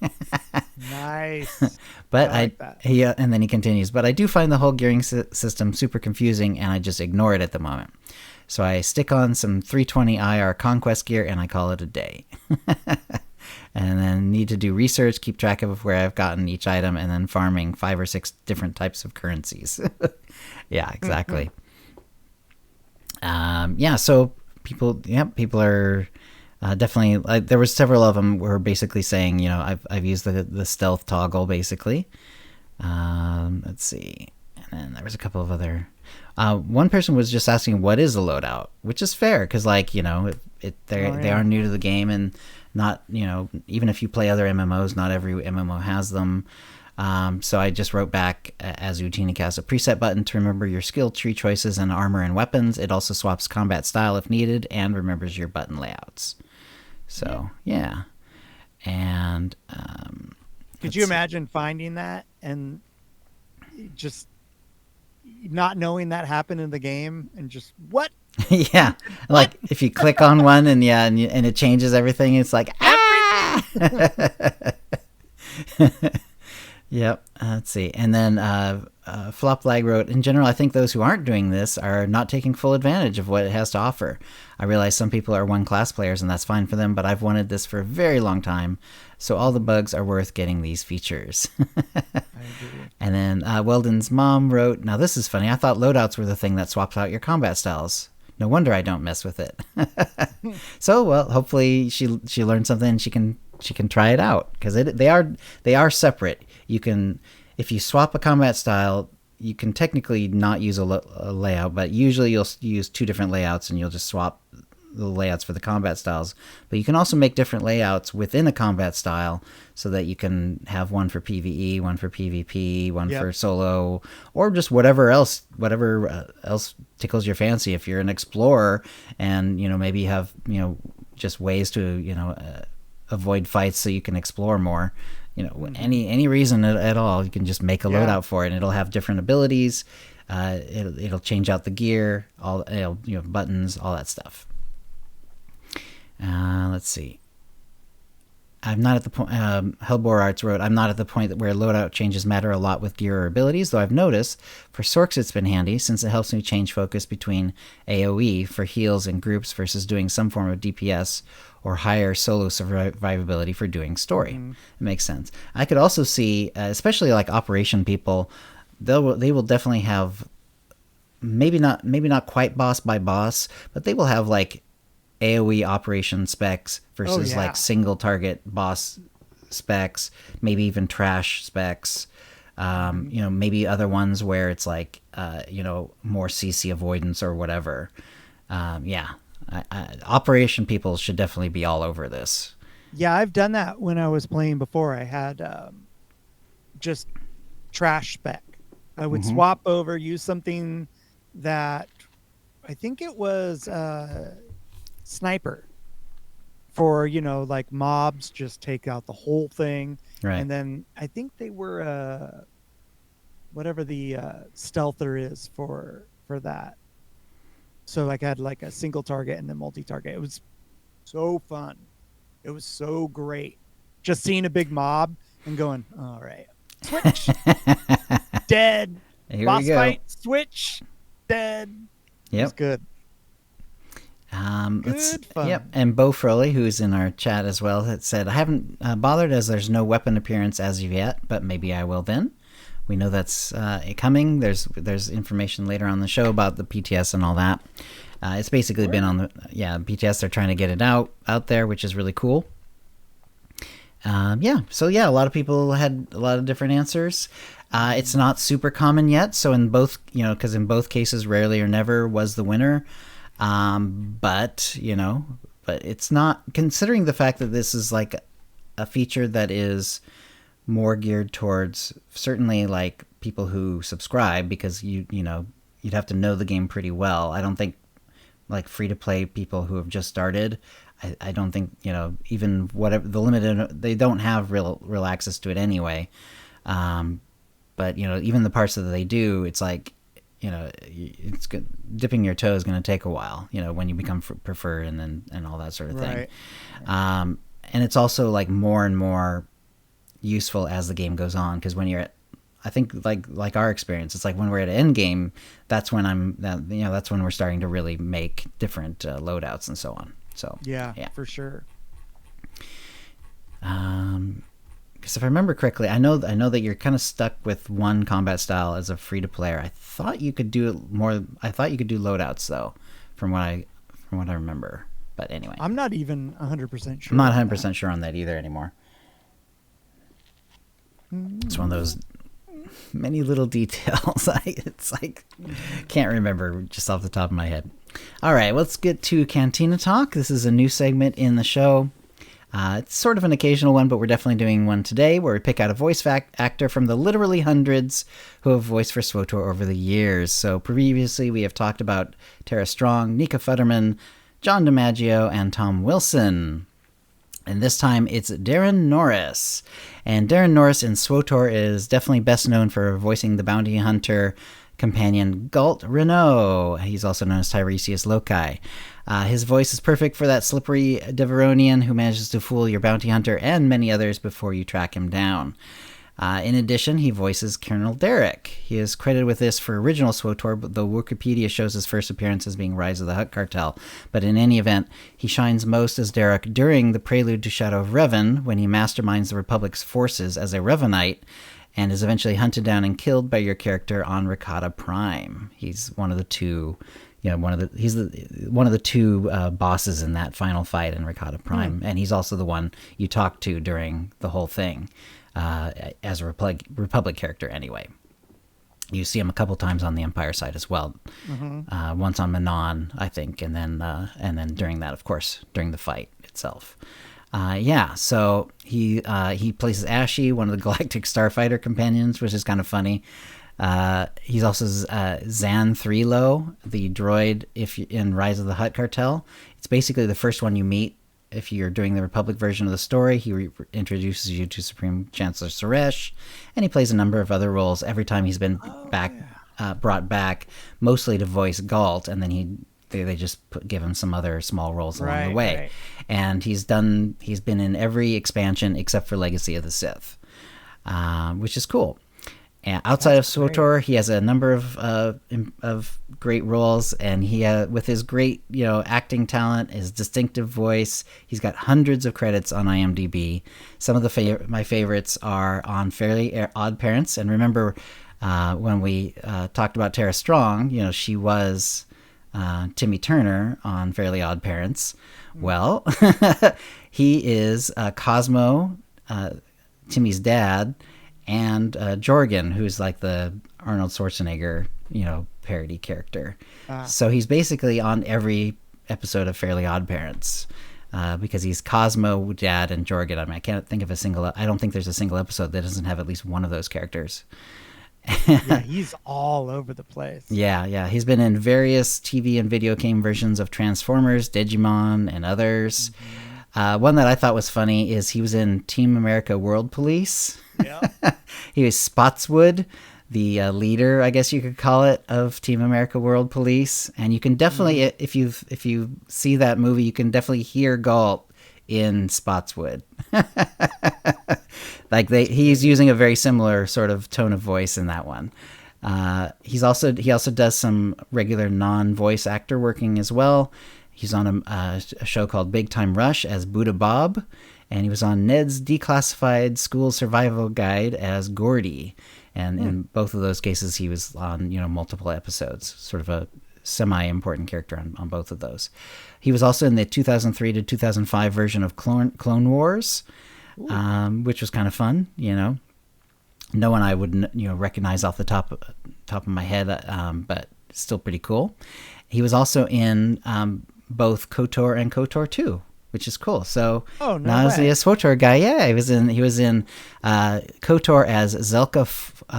Nice. But and then he continues, but I do find the whole gearing system super confusing and I just ignore it at the moment. So I stick on some 320 IR conquest gear and I call it a day. And then need to do research, keep track of where I've gotten each item, and then farming 5 or 6 different types of currencies. Yeah, exactly. So people are definitely, there was several of them were basically saying, I've used the stealth toggle basically. Let's see. And then there was a couple of other. One person was just asking, what is a loadout? Which is fair, because, they are new to the game, and not, even if you play other MMOs, not every MMO has them. So I just wrote back as OotiniCast, a preset button to remember your skill tree choices and armor and weapons. It also swaps combat style if needed and remembers your button layouts. So, yeah. And could you imagine finding that and just not knowing that happened in the game and just what? Yeah, like if you click on one and it changes everything, it's like ah. Yep. Let's see. And then Flop Lag wrote, in general, I think those who aren't doing this are not taking full advantage of what it has to offer. I realize some people are one-class players, and that's fine for them, but I've wanted this for a very long time, so all the bugs are worth getting these features. I agree. And then Weldon's mom wrote, now this is funny. I thought loadouts were the thing that swaps out your combat styles. No wonder I don't mess with it. So, well, hopefully she learned something and she can try it out, because they are separate. You can, if you swap a combat style, you can technically not use a layout, but usually you'll use two different layouts and you'll just swap the layouts for the combat styles. But you can also make different layouts within a combat style so that you can have one for PvE, one for PvP, one for solo, or just whatever else tickles your fancy. If you're an explorer and, maybe you have, just ways to, avoid fights so you can explore more, any reason at all, you can just make a loadout for it and it'll have different abilities. It'll change out the gear, buttons, all that stuff. Let's see. I'm not at the point. Hellbore Arts wrote, I'm not at the point where loadout changes matter a lot with gear or abilities, though I've noticed for Sorks it's been handy since it helps me change focus between AoE for heals and groups versus doing some form of DPS or higher solo survivability for doing story. It makes sense. I could also see, especially like operation people, they will definitely have maybe not quite boss by boss, but they will have like AoE operation specs versus like single target boss specs, maybe even trash specs. Maybe other ones where it's like more CC avoidance or whatever. Operation people should definitely be all over this. Yeah, I've done that when I was playing before. I had just trash spec. I would swap over, use something that I think it was sniper for, like mobs, just take out the whole thing. Right. And then I think they were whatever the stealther is for that. So like I had like a single target and then multi-target. It was so fun. It was so great. Just seeing a big mob and going, all right, switch, dead. Here boss fight, switch, dead. Yep. It's good. Good fun. Yep. And Bo Froley, who's in our chat as well, had said, I haven't bothered as there's no weapon appearance as of yet, but maybe I will then. We know that's coming. There's information later on the show about the PTS and all that. It's basically been on the PTS. They're trying to get it out there, which is really cool. So a lot of people had a lot of different answers. It's not super common yet. So in both, because in both cases, rarely or never was the winner. But it's not, considering the fact that this is like a feature that is more geared towards certainly like people who subscribe, because you'd have to know the game pretty well. I don't think like free to play people who have just started, I don't think, even whatever the limited, they don't have real access to it anyway. But even the parts that they do, it's like, it's good. Dipping your toe is going to take a while, when you become preferred and all that sort of thing. Right. And it's also like more and more useful as the game goes on, because when you're at, I think like our experience, it's like when we're at an end game, that's when that's when we're starting to really make different loadouts and so on. So yeah, for sure. Because if I remember correctly, I know that you're kind of stuck with one combat style as a free to player. I thought you could do it more. I thought you could do loadouts though, from what I remember. But anyway, I'm not even 100% sure. I'm not 100% sure on that either anymore. It's one of those many little details. It's like can't remember just off the top of my head. All right, let's get to Cantina Talk. This is a new segment in the show. It's sort of an occasional one, but we're definitely doing one today where we pick out a voice actor from the literally hundreds who have voiced for SWTOR over the years. So previously we have talked about Tara Strong, Nika Futterman, John DiMaggio, and Tom Wilson. And this time it's Darren Norris. And Darren Norris in SWTOR is definitely best known for voicing the bounty hunter companion Galt Renault. He's also known as Tiresias Loci. His voice is perfect for that slippery Deveronian who manages to fool your bounty hunter and many others before you track him down. In addition, he voices Colonel Derek. He is credited with this for original SWTOR, though Wikipedia shows his first appearance as being Rise of the Hutt Cartel. But in any event, he shines most as Derek during the prelude to Shadow of Revan, when he masterminds the Republic's forces as a Revanite, and is eventually hunted down and killed by your character on Rakata Prime. He's one of the two, one of the two bosses in that final fight in Rakata Prime, and he's also the one you talk to during the whole thing. As a Republic character anyway. You see him a couple times on the Empire side as well. Once on Manon, I think, and then during that, of course, during the fight itself. So he plays Ashy, one of the Galactic Starfighter companions, which is kind of funny. He's also Zan Threlo, the droid in Rise of the Hutt Cartel. It's basically the first one you meet. If you're doing the Republic version of the story, he introduces you to Supreme Chancellor Suresh, and he plays a number of other roles every time he's been brought back, mostly to voice Galt, and then they just give him some other small roles along the way. Right. And he's been in every expansion except for Legacy of the Sith, which is cool. And outside of SWTOR, he has a number of great roles, and he with his great acting talent, his distinctive voice, he's got hundreds of credits on IMDb. Some of my favorites are on Fairly Odd Parents, and remember when we talked about Tara Strong, she was Timmy Turner on Fairly Odd Parents. Well, he is Cosmo, Timmy's dad, and Jorgen, who's like the Arnold Schwarzenegger, parody character. So he's basically on every episode of Fairly Odd Parents because he's Cosmo, Dad, and Jorgen. I mean, I can't think of I don't think there's a single episode that doesn't have at least one of those characters. Yeah, he's all over the place. Yeah. He's been in various TV and video game versions of Transformers, Digimon, and others. One that I thought was funny is he was in Team America World Police. Yeah. He was Spotswood, the leader, I guess you could call it, of Team America World Police. And you can definitely, if you see that movie, you can definitely hear Galt in Spotswood. He's using a very similar sort of tone of voice in that one. He also does some regular non-voice actor working as well. He's on a show called Big Time Rush as Buddha Bob, and he was on Ned's Declassified School Survival Guide as Gordy. And in both of those cases, he was on multiple episodes, sort of a semi-important character on both of those. He was also in the 2003 to 2005 version of Clone Wars, which was kind of fun. No one I would recognize off the top of my head, but still pretty cool. He was also in both KOTOR and KOTOR 2, which is cool. So not as a SWTOR guy, he was in KOTOR as Zelka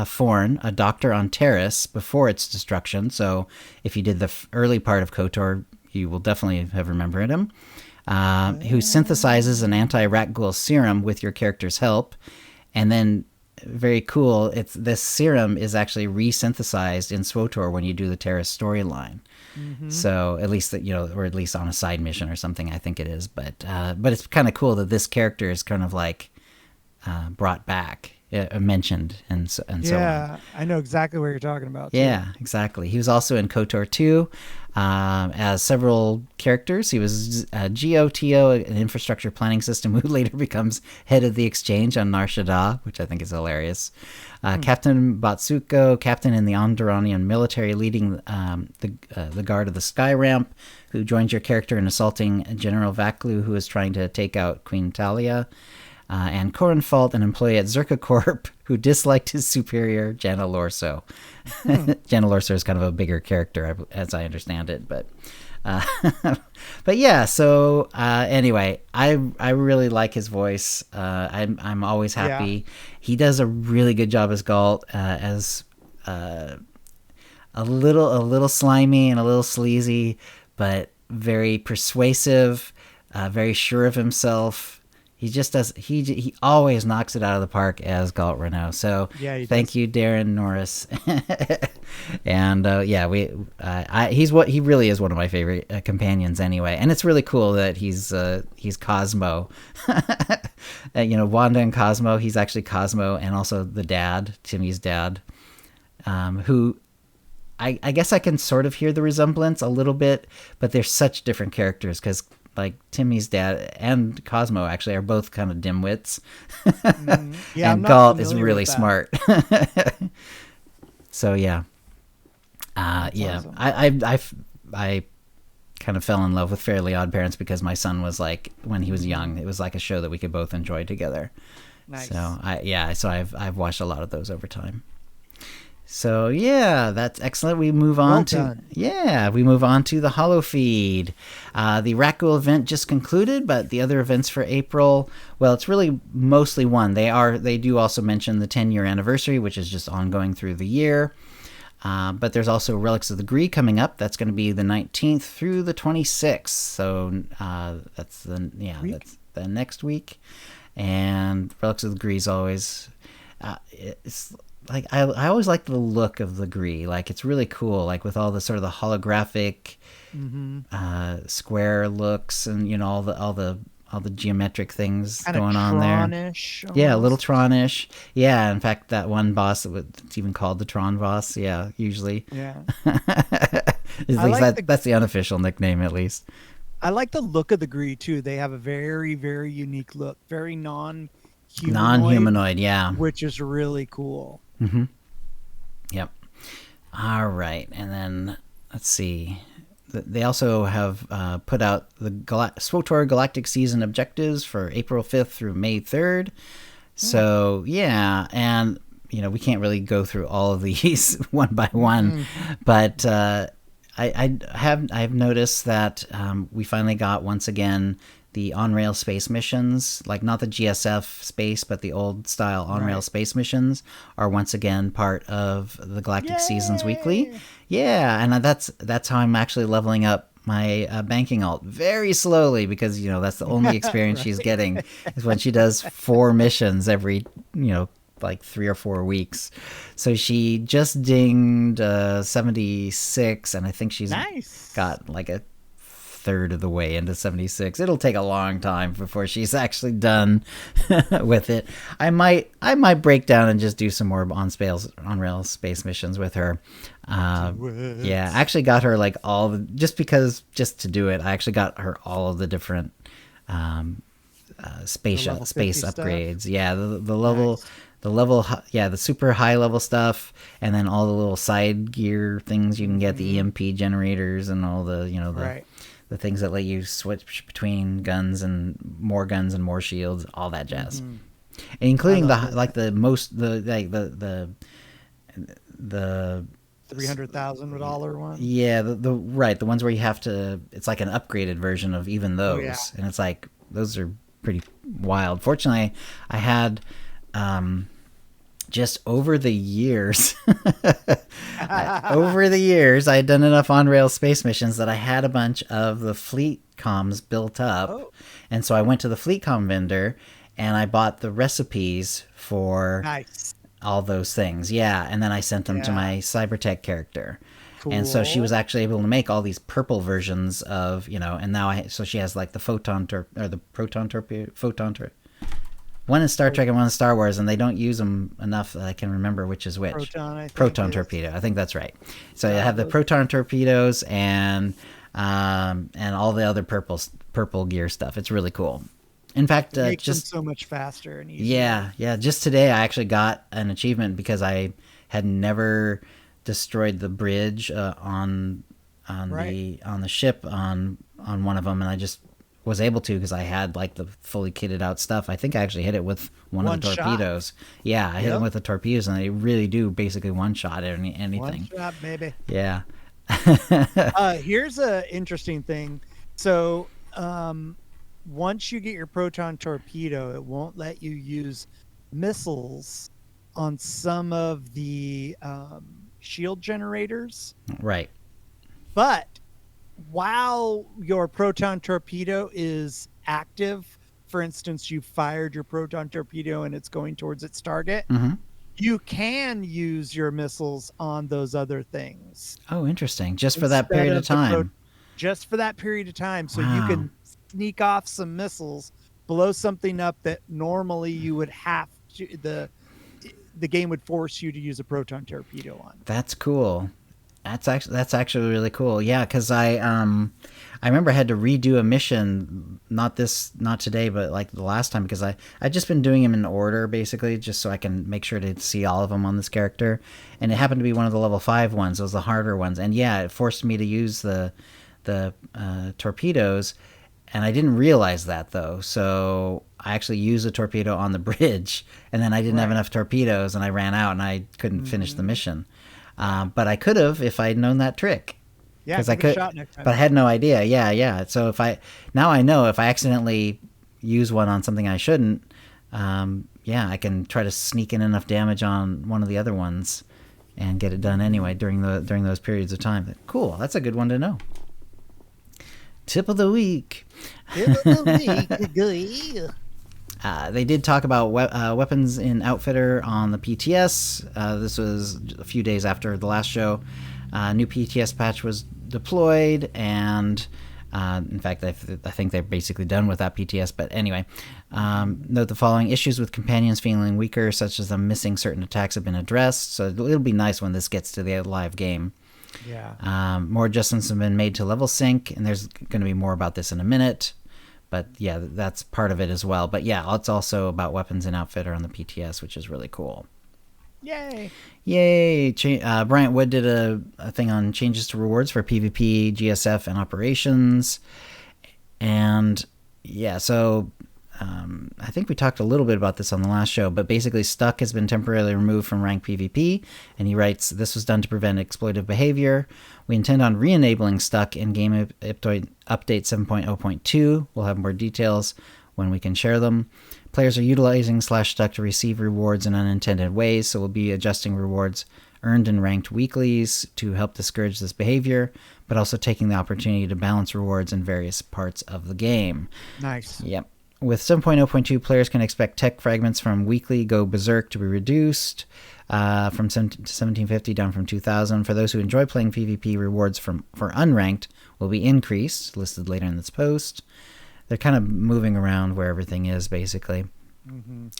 Forn, a doctor on Terrace before its destruction. So if you did the early part of KOTOR, you will definitely have remembered him. Who synthesizes an anti-Rakghoul serum with your character's help, and then very cool, this serum is actually resynthesized in SWTOR when you do the Terrace storyline. So at least or at least on a side mission or something, I think it is. But it's kind of cool that this character is kind of like brought back, mentioned, and so on. Yeah, I know exactly what you're talking about. Yeah, exactly. He was also in KOTOR 2 as several characters. He was GOTO, an infrastructure planning system who later becomes head of the exchange on Nar Shaddaa, which I think is hilarious. Captain Batsuko, captain in the Ondoranian military, leading the guard of the Sky Ramp, who joins your character in assaulting General Vaklu, who is trying to take out Queen Talia. And Corin Fault, an employee at Zerka Corp, who disliked his superior, Janna Lorso. Janna Lorso is kind of a bigger character, as I understand it. But But yeah, so anyway, I really like his voice. I'm always happy. Yeah. He does a really good job as Galt, as a little slimy and a little sleazy, but very persuasive, very sure of himself. He just does. He always knocks it out of the park as Galt Renault. So thank you, Darren Norris. And he really is one of my favorite companions anyway. And it's really cool that he's Cosmo. Wanda and Cosmo. He's actually Cosmo and also the dad, Timmy's dad, who. I guess I can sort of hear the resemblance a little bit, but they're such different characters because like Timmy's dad and Cosmo actually are both kind of dimwits. And Galt is really smart. So yeah. Awesome. I kind of fell in love with Fairly Odd Parents because my son was like, when he was young, it was like a show that we could both enjoy together. Nice. So I've watched a lot of those over time. So yeah, that's excellent. We move on to the Holo feed. The Rakghoul event just concluded, but the other events for April, well, it's really mostly one. They do also mention the 10-year anniversary, which is just ongoing through the year. But there's also Relics of the Gree coming up. That's going to be the 19th through the 26th. So that's the next week. And Relics of the Gree is always it's like I always like the look of the Gree. Like it's really cool, like with all the sort of the holographic square looks and all the geometric things kind going on there. Almost. Yeah, a little Tronish. Yeah, in fact, that one boss, it's even called the Tron boss. Yeah, usually. Yeah. That's the unofficial nickname, at least. I like the look of the Gree too. They have a very, very unique look. Very non-humanoid, yeah. Which is really cool. Mm-hmm. Yep. All right, and then let's see. They also have put out the SWTOR Galactic Season objectives for April 5th through May 3rd. So yeah, and we can't really go through all of these one by one, but I've noticed that we finally got once again the on-rail space missions, like not the GSF space, but the old style on-rail space missions are once again part of the Galactic Seasons Weekly. Yeah, and that's how I'm actually leveling up my banking alt very slowly because, that's the only experience she's getting is when she does 4 missions every, like 3 or 4 weeks. So she just dinged 76, and I think she's got like a third of the way into 76. It'll take a long time before she's actually done with it. I might break down and just do some more on-rail space missions with her. Yeah, I actually got her like just to do it. I actually got her all of the different space upgrades. Stuff. Yeah, the level. Nice. The level, the super high level stuff, and then all the little side gear things you can get, the EMP generators and all the, the things that let you switch between guns and more shields, all that jazz, including the $300,000 one. Yeah, the ones where you have to. It's like an upgraded version of even those, and it's like those are pretty wild. Fortunately, I had. Just over the years, I had done enough on-rail space missions that I had a bunch of the fleet comms built up, and so I went to the fleet comm vendor and I bought the recipes for all those things. Yeah, and then I sent them to my Cybertech character. Cool. And so she was actually able to make all these purple versions of, and now so she has like the proton torpedo. One is Star Trek and one is Star Wars, and they don't use them enough that I can remember which is which. Proton torpedo. I think that's right. So I have the proton torpedoes and all the other purple gear stuff. It's really cool. In fact, it makes them so much faster and easier. Yeah. Just today, I actually got an achievement because I had never destroyed the bridge on the ship on one of them, and I just was able to because I had like the fully kitted out stuff. I think I actually hit it with one of the torpedoes. Yeah, I hit it with the torpedoes, and they really do basically one shot anything. One shot, baby. Yeah. Here's a interesting thing. So once you get your proton torpedo, it won't let you use missiles on some of the shield generators. Right. But while your proton torpedo is active, for instance, you fired your proton torpedo and it's going towards its target, you can use your missiles on those other things. Oh, interesting. Just for that period of time. Just for that period of time. So you can sneak off some missiles, blow something up that normally you would have to, the game would force you to use a proton torpedo on. That's cool. That's actually really cool. Yeah, because I remember I had to redo a mission, not today, but like the last time, because I just been doing them in order basically, just so I can make sure to see all of them on this character, and it happened to be one of the level 5 ones. It was the harder ones, and yeah, it forced me to use the torpedoes, and I didn't realize that though. So I actually used a torpedo on the bridge, and then I didn't have enough torpedoes, and I ran out, and I couldn't finish the mission. But I could have if I'd known that trick. Yeah, because I could, but I had no idea. Yeah. So now I know if I accidentally use one on something I shouldn't, I can try to sneak in enough damage on one of the other ones and get it done anyway during those periods of time. Cool, that's a good one to know. Tip of the week. They did talk about weapons in Outfitter on the PTS. This was a few days after the last show. New PTS patch was deployed, and in fact, I think they're basically done with that PTS. But anyway, note the following: issues with companions feeling weaker, such as them missing certain attacks, have been addressed. So it'll be nice when this gets to the live game. Yeah. More adjustments have been made to level sync, and there's going to be more about this in a minute. But yeah, that's part of it as well. But yeah, it's also about weapons and Outfitter on the PTS, which is really cool. Yay! Bryant Wood did a thing on changes to rewards for PvP, GSF, and operations. And yeah, so I think we talked a little bit about this on the last show, but basically Stuck has been temporarily removed from ranked PvP, and he writes, this was done to prevent exploitive behavior. We intend on re-enabling Stuck in Game Update 7.0.2. We'll have more details when we can share them. Players are utilizing /Stuck to receive rewards in unintended ways, so we'll be adjusting rewards earned in ranked weeklies to help discourage this behavior, but also taking the opportunity to balance rewards in various parts of the game. Nice. Yep. With 7.0.2, players can expect tech fragments from weekly Go Berserk to be reduced from 1750 down from 2000. For those who enjoy playing PvP, rewards for Unranked will be increased, listed later in this post. They're kind of moving around where everything is, basically.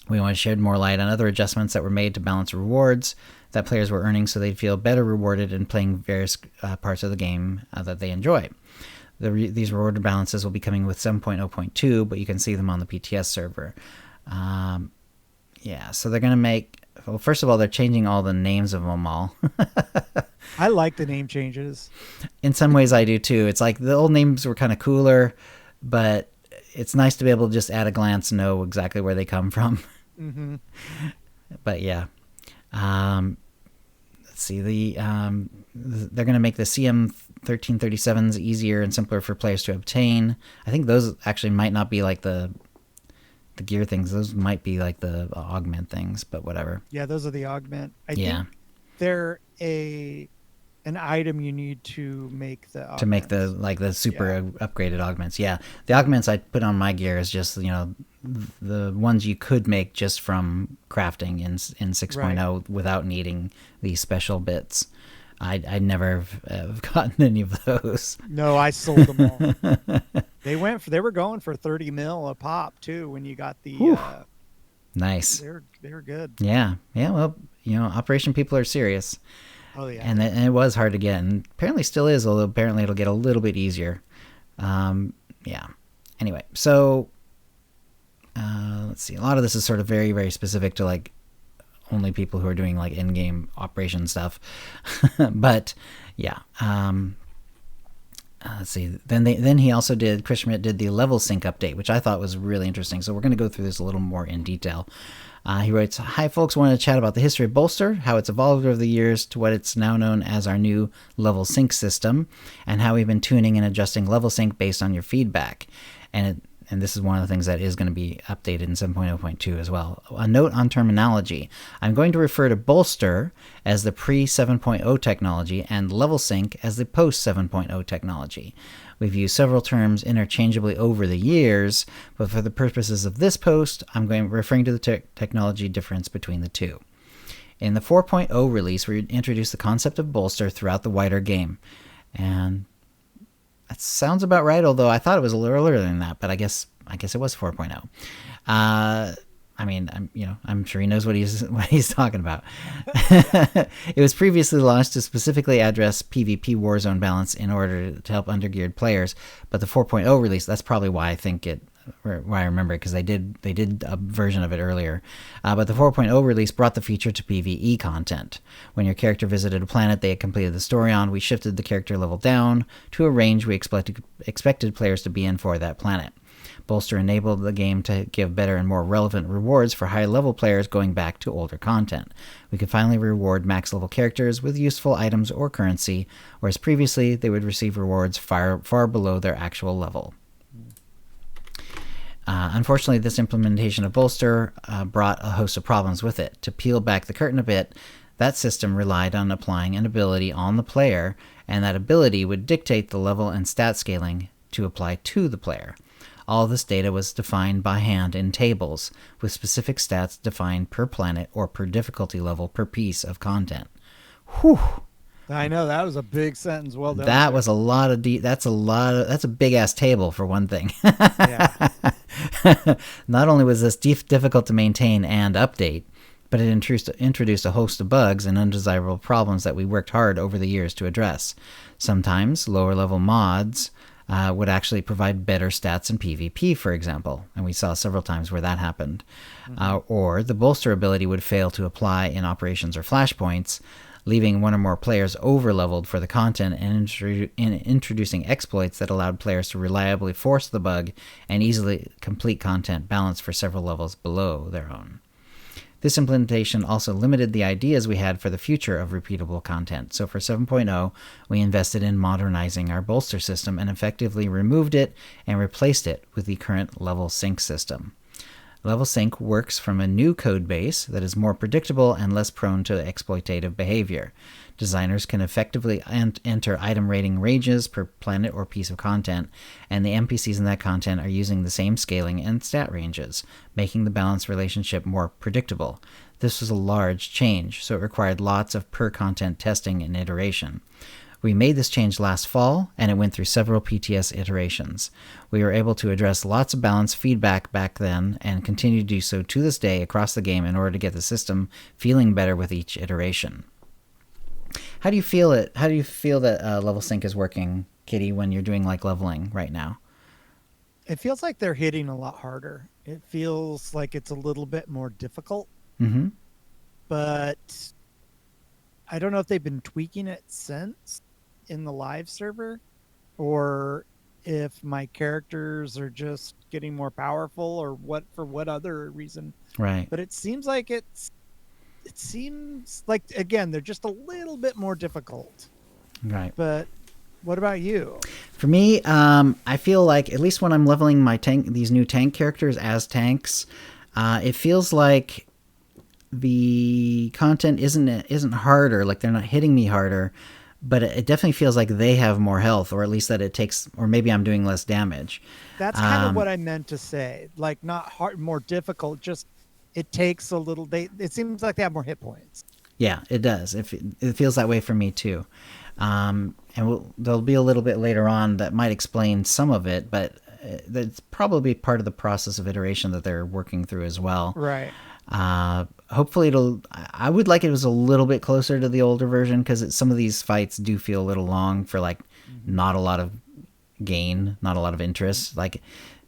We want to shed more light on other adjustments that were made to balance rewards that players were earning so they'd feel better rewarded in playing various parts of the game that they enjoy. These reward balances will be coming with 7.0.2, but you can see them on the PTS server. So they're going to make... Well, first of all, they're changing all the names of them all. I like the name changes. In some ways, I do too. It's like the old names were kind of cooler, but it's nice to be able to just at a glance know exactly where they come from. But yeah. Let's see. They're going to make the CM 1337s easier and simpler for players to obtain. I think those actually might not be like the gear things. Those might be like the augment things, but whatever. Yeah, those are the augment. I think they're an item you need to make the augments. To make the super upgraded augments. Yeah, the augments I put on my gear is just the ones you could make just from crafting in 6.0 without needing these special bits. I never have gotten any of those. No, I sold them all. They were going for 30 mil a pop too when you got the nice. They were good. Yeah. Well, Operation people are serious. Oh yeah. And it was hard to get, and apparently still is. Although apparently it'll get a little bit easier. Anyway, so let's see. A lot of this is sort of very, very specific to like only people who are doing like in-game operation stuff. But yeah. let's see. Then he also did. Chris Schmidt did the level sync update, which I thought was really interesting. So we're going to go through this a little more in detail. He writes, "Hi folks, wanted to chat about the history of Bolster, how it's evolved over the years to what it's now known as our new level sync system, and how we've been tuning and adjusting level sync based on your feedback." And this is one of the things that is going to be updated in 7.0.2 as well. A note on terminology. I'm going to refer to Bolster as the pre-7.0 technology and level sync as the post-7.0 technology. We've used several terms interchangeably over the years, but for the purposes of this post, I'm referring to the technology difference between the two. In the 4.0 release, we introduced the concept of Bolster throughout the wider game. And that sounds about right, although I thought it was a little earlier than that, but I guess it was 4.0. I'm sure he knows what he's talking about. It was previously launched to specifically address PvP Warzone balance in order to help undergeared players, but the 4.0 release, that's probably why I remember it, because they did a version of it earlier. But the 4.0 release brought the feature to PvE content. When your character visited a planet they had completed the story on, we shifted the character level down to a range we expected players to be in for that planet. Bolster enabled the game to give better and more relevant rewards for high-level players going back to older content. We could finally reward max-level characters with useful items or currency, whereas previously they would receive rewards far below their actual level. Unfortunately, this implementation of Bolster brought a host of problems with it. To peel back the curtain a bit, that system relied on applying an ability on the player, and that ability would dictate the level and stat scaling to apply to the player. All this data was defined by hand in tables, with specific stats defined per planet or per difficulty level per piece of content. Whew! I know, that was a big sentence. Well done. That was a lot of that's a big ass table for one thing. Yeah. Not only was this difficult to maintain and update, but it introduced a host of bugs and undesirable problems that we worked hard over the years to address. Sometimes lower level mods would actually provide better stats in PvP, for example, and we saw several times where that happened. Or the Bolster ability would fail to apply in operations or flashpoints, leaving one or more players over-leveled for the content and introducing exploits that allowed players to reliably force the bug and easily complete content balanced for several levels below their own. This implementation also limited the ideas we had for the future of repeatable content. So for 7.0, we invested in modernizing our Bolster system and effectively removed it and replaced it with the current level sync system. Level sync works from a new code base that is more predictable and less prone to exploitative behavior. Designers can effectively enter item rating ranges per planet or piece of content, and the NPCs in that content are using the same scaling and stat ranges, making the balance relationship more predictable. This was a large change, so it required lots of per-content testing and iteration. We made this change last fall, and it went through several PTS iterations. We were able to address lots of balance feedback back then, and continue to do so to this day across the game in order to get the system feeling better with each iteration. How do you feel that level sync is working, Kitty, when you're doing like leveling right now? It feels like they're hitting a lot harder. It feels like it's a little bit more difficult. Mm-hmm. But I don't know if they've been tweaking it since in the live server, or if my characters are just getting more powerful, or for what other reason. Right. But it seems like again, they're just a little bit more difficult. Right. But what about you? For me, I feel like at least when I'm leveling these new tank characters as tanks, it feels like the content isn't harder, like they're not hitting me harder, but it definitely feels like they have more health, or at least that it takes, or maybe I'm doing less damage. That's kind of what I meant to say. Like, not hard, more difficult, just it takes a little. It seems like they have more hit points. Yeah, it does. It feels that way for me too. And there'll be a little bit later on that might explain some of it, but that's probably part of the process of iteration that they're working through as well. Right. Hopefully I would like it was a little bit closer to the older version, because some of these fights do feel a little long for like not a lot of gain, not a lot of interest. Like,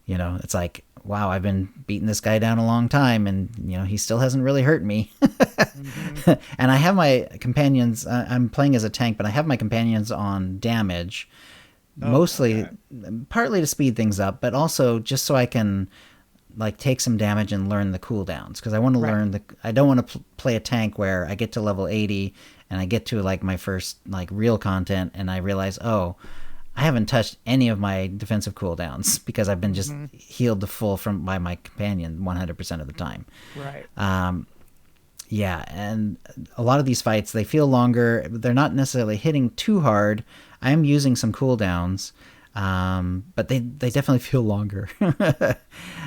it's like, wow, I've been beating this guy down a long time, and he still hasn't really hurt me. Mm-hmm. And I have my companions. I'm playing as a tank, but I have my companions on damage, mostly partly to speed things up, but also just so I can like take some damage and learn the cooldowns, because I want to learn I don't want to play a tank where I get to level 80 and I get to like my first like real content and I realize, oh, I haven't touched any of my defensive cooldowns because I've been just healed to full by my companion 100% of the time. Right. Yeah, and a lot of these fights, they feel longer. They're not necessarily hitting too hard. I am using some cooldowns, but they definitely feel longer.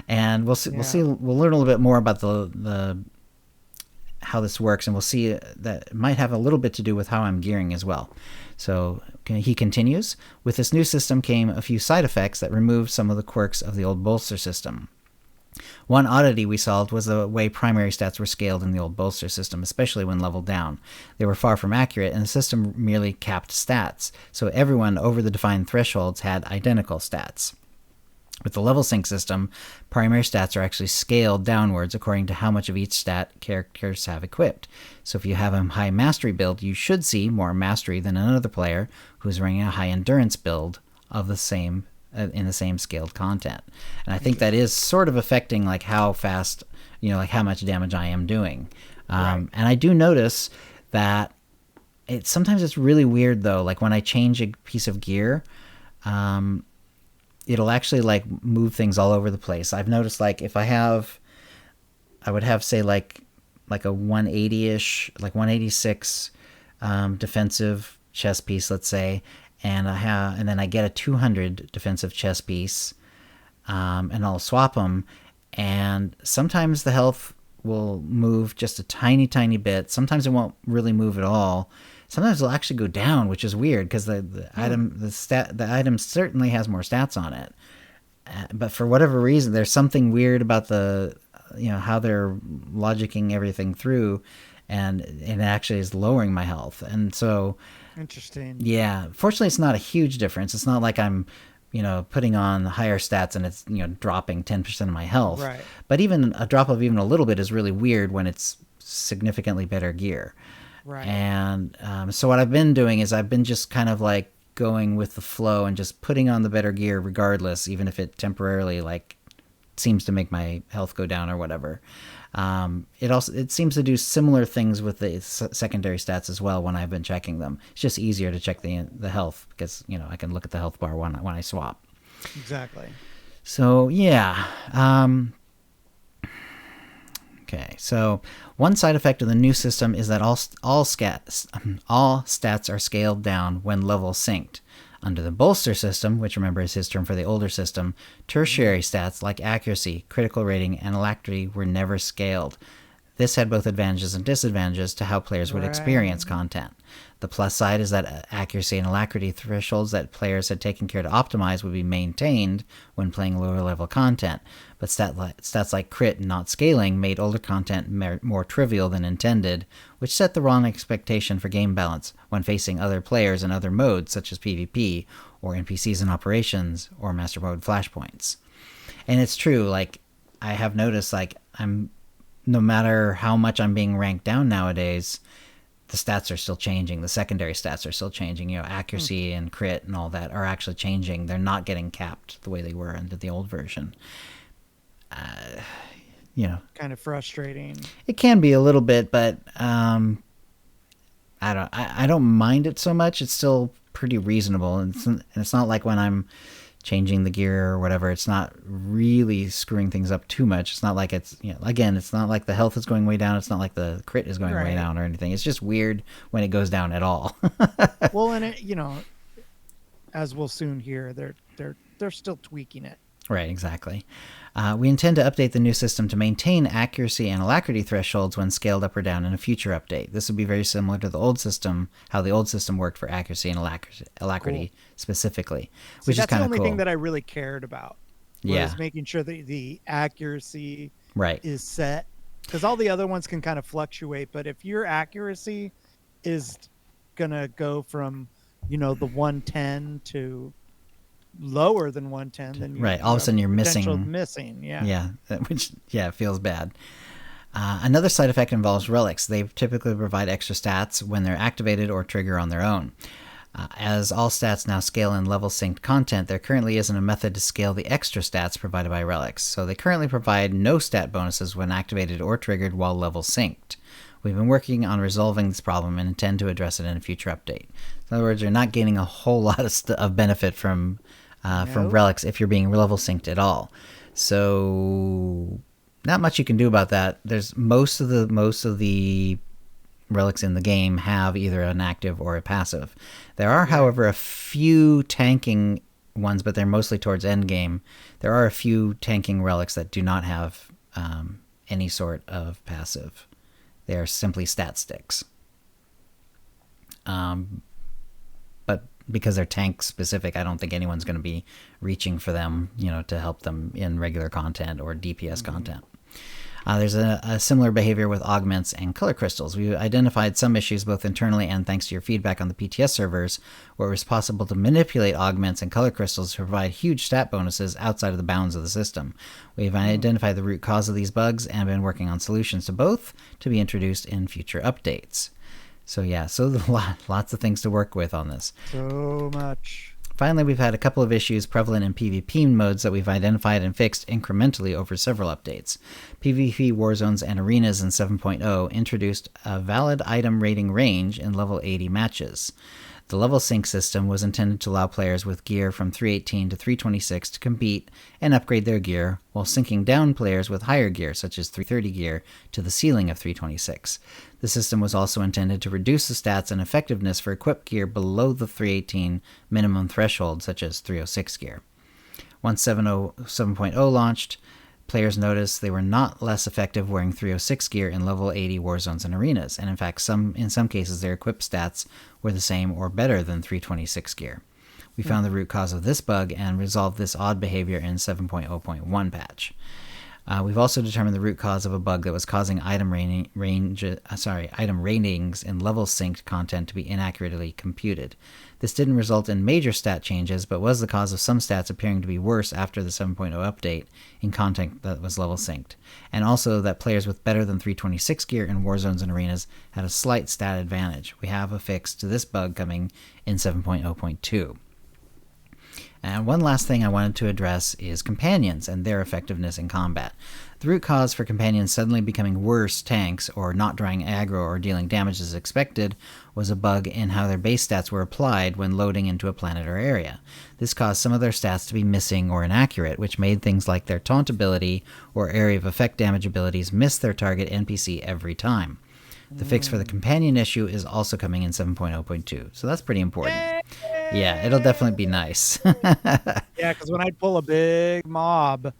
And we'll learn a little bit more about the how this works, and we'll see that it might have a little bit to do with how I'm gearing as well. So he continues, with this new system came a few side effects that removed some of the quirks of the old bolster system. One oddity we solved was the way primary stats were scaled in the old bolster system, especially when leveled down. They were far from accurate, and the system merely capped stats, so everyone over the defined thresholds had identical stats. With the level sync system, primary stats are actually scaled downwards according to how much of each stat characters have equipped. So if you have a high mastery build, you should see more mastery than another player who's running a high endurance build of the same in the same scaled content. And I think that is sort of affecting like how fast, like how much damage I am doing. And I do notice that sometimes it's really weird though. Like when I change a piece of gear, it'll actually like move things all over the place. I've noticed like if I would have say like a 180-ish, like 186 defensive chess piece, let's say, and then I get a 200 defensive chess piece, and I'll swap them, and sometimes the health will move just a tiny, tiny bit. Sometimes it won't really move at all. Sometimes it'll actually go down, which is weird because the item certainly has more stats on it, but for whatever reason, there's something weird about how they're logicking everything through, and it actually is lowering my health, and so. Interesting. Yeah. Fortunately, it's not a huge difference. It's not like I'm, putting on higher stats and it's, dropping 10% of my health. Right. But even a drop of even a little bit is really weird when it's significantly better gear. Right. And so what I've been doing is I've been just kind of like going with the flow and just putting on the better gear regardless, even if it temporarily like seems to make my health go down or whatever. It seems to do similar things with the secondary stats as well when I've been checking them. It's just easier to check the health because I can look at the health bar when I swap. Exactly. So yeah. Okay. So one side effect of the new system is that all stats are scaled down when level synced. Under the bolster system, which remember is his term for the older system, tertiary stats like accuracy, critical rating, and alacrity were never scaled. This had both advantages and disadvantages to how players would experience content. The plus side is that accuracy and alacrity thresholds that players had taken care to optimize would be maintained when playing lower level content, but stats like crit and not scaling made older content more trivial than intended, which set the wrong expectation for game balance when facing other players in other modes such as PvP, or NPCs in operations, or master mode flashpoints. And it's true, like, I have noticed, like, no matter how much I'm being ranked down nowadays, the stats are still changing. The secondary stats are still changing. Accuracy and crit and all that are actually changing. They're not getting capped the way they were under the old version. Kind of frustrating. It can be a little bit, but I don't mind it so much. It's still pretty reasonable, and it's not like when I'm changing the gear or whatever, it's not really screwing things up too much. It's not like it's, again, it's not like the health is going way down. It's not like the crit is going way down or anything. It's just weird when it goes down at all. Well, and it, as we'll soon hear, they're still tweaking it. Right, exactly. We intend to update the new system to maintain accuracy and alacrity thresholds when scaled up or down in a future update. This would be very similar to the old system, how the old system worked for accuracy and alacrity specifically, which is kind of cool. That's the only thing that I really cared about. Was making sure that the accuracy is set, because all the other ones can kind of fluctuate. But if your accuracy is gonna go from the 110 to lower than 110, then all of a sudden you're missing, which feels bad. Another side effect involves relics. They typically provide extra stats when they're activated or trigger on their own. As all stats now scale in level synced content, there currently isn't a method to scale the extra stats provided by relics, so they currently provide no stat bonuses when activated or triggered while level synced. We've been working on resolving this problem and intend to address it in a future update. In other words, you're not gaining a whole lot of benefit from relics if you're being level synced at all. So not much you can do about that. There's most of the relics in the game have either an active or a passive. There are, however, a few tanking ones, but they're mostly towards end game. There are a few tanking relics that do not have any sort of passive. They are simply stat sticks. But because they're tank specific, I don't think anyone's going to be reaching for them, to help them in regular content or DPS content. There's a similar behavior with augments and color crystals. We identified some issues both internally and thanks to your feedback on the PTS servers, where it was possible to manipulate augments and color crystals to provide huge stat bonuses outside of the bounds of the system. We've identified the root cause of these bugs and been working on solutions to both to be introduced in future updates. So lots of things to work with on this. So much. Finally, we've had a couple of issues prevalent in PvP modes that we've identified and fixed incrementally over several updates. PvP Warzones and Arenas in 7.0 introduced a valid item rating range in level 80 matches. The level sync system was intended to allow players with gear from 318 to 326 to compete and upgrade their gear, while syncing down players with higher gear, such as 330 gear, to the ceiling of 326. The system was also intended to reduce the stats and effectiveness for equipped gear below the 318 minimum threshold, such as 306 gear. Once 7.0 launched, players noticed they were not less effective wearing 306 gear in level 80 Warzones and Arenas, and in fact, in some cases their equipped stats were the same or better than 326 gear. We found the root cause of this bug and resolved this odd behavior in 7.0.1 patch. We've also determined the root cause of a bug that was causing item ratings in level synced content to be inaccurately computed. This didn't result in major stat changes, but was the cause of some stats appearing to be worse after the 7.0 update in content that was level synced, and also that players with better than 326 gear in Warzones and Arenas had a slight stat advantage. We have a fix to this bug coming in 7.0.2. And one last thing I wanted to address is companions and their effectiveness in combat. The root cause for companions suddenly becoming worse tanks or not drawing aggro or dealing damage as expected was a bug in how their base stats were applied when loading into a planet or area. This caused some of their stats to be missing or inaccurate, which made things like their taunt ability or area of effect damage abilities miss their target NPC every time. The fix for the companion issue is also coming in 7.0.2, so that's pretty important. Yay! Yeah, it'll definitely be nice. Yeah, because when I'd pull a big mob,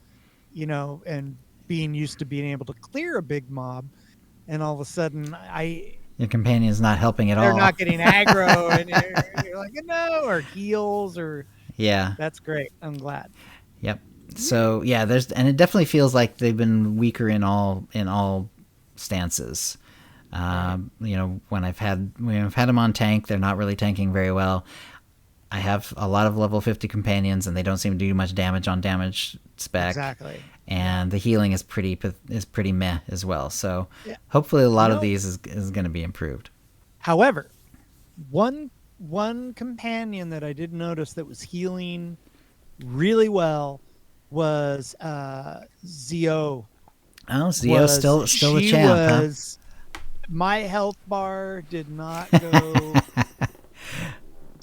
and being used to being able to clear a big mob, and all of a sudden your companion's not helping at all. They're not getting aggro, and you're like, no, or heals, or... Yeah. That's great. I'm glad. Yep. So, yeah, and it definitely feels like they've been weaker in all stances. When I've had them on tank, they're not really tanking very well. I have a lot of level 50 companions, and they don't seem to do much damage on damage spec. Exactly. And the healing is pretty meh as well. So hopefully a lot of these is going to be improved. However, one companion that I did notice that was healing really well was Zio. Oh, Zio's still a champ, huh? My health bar did not go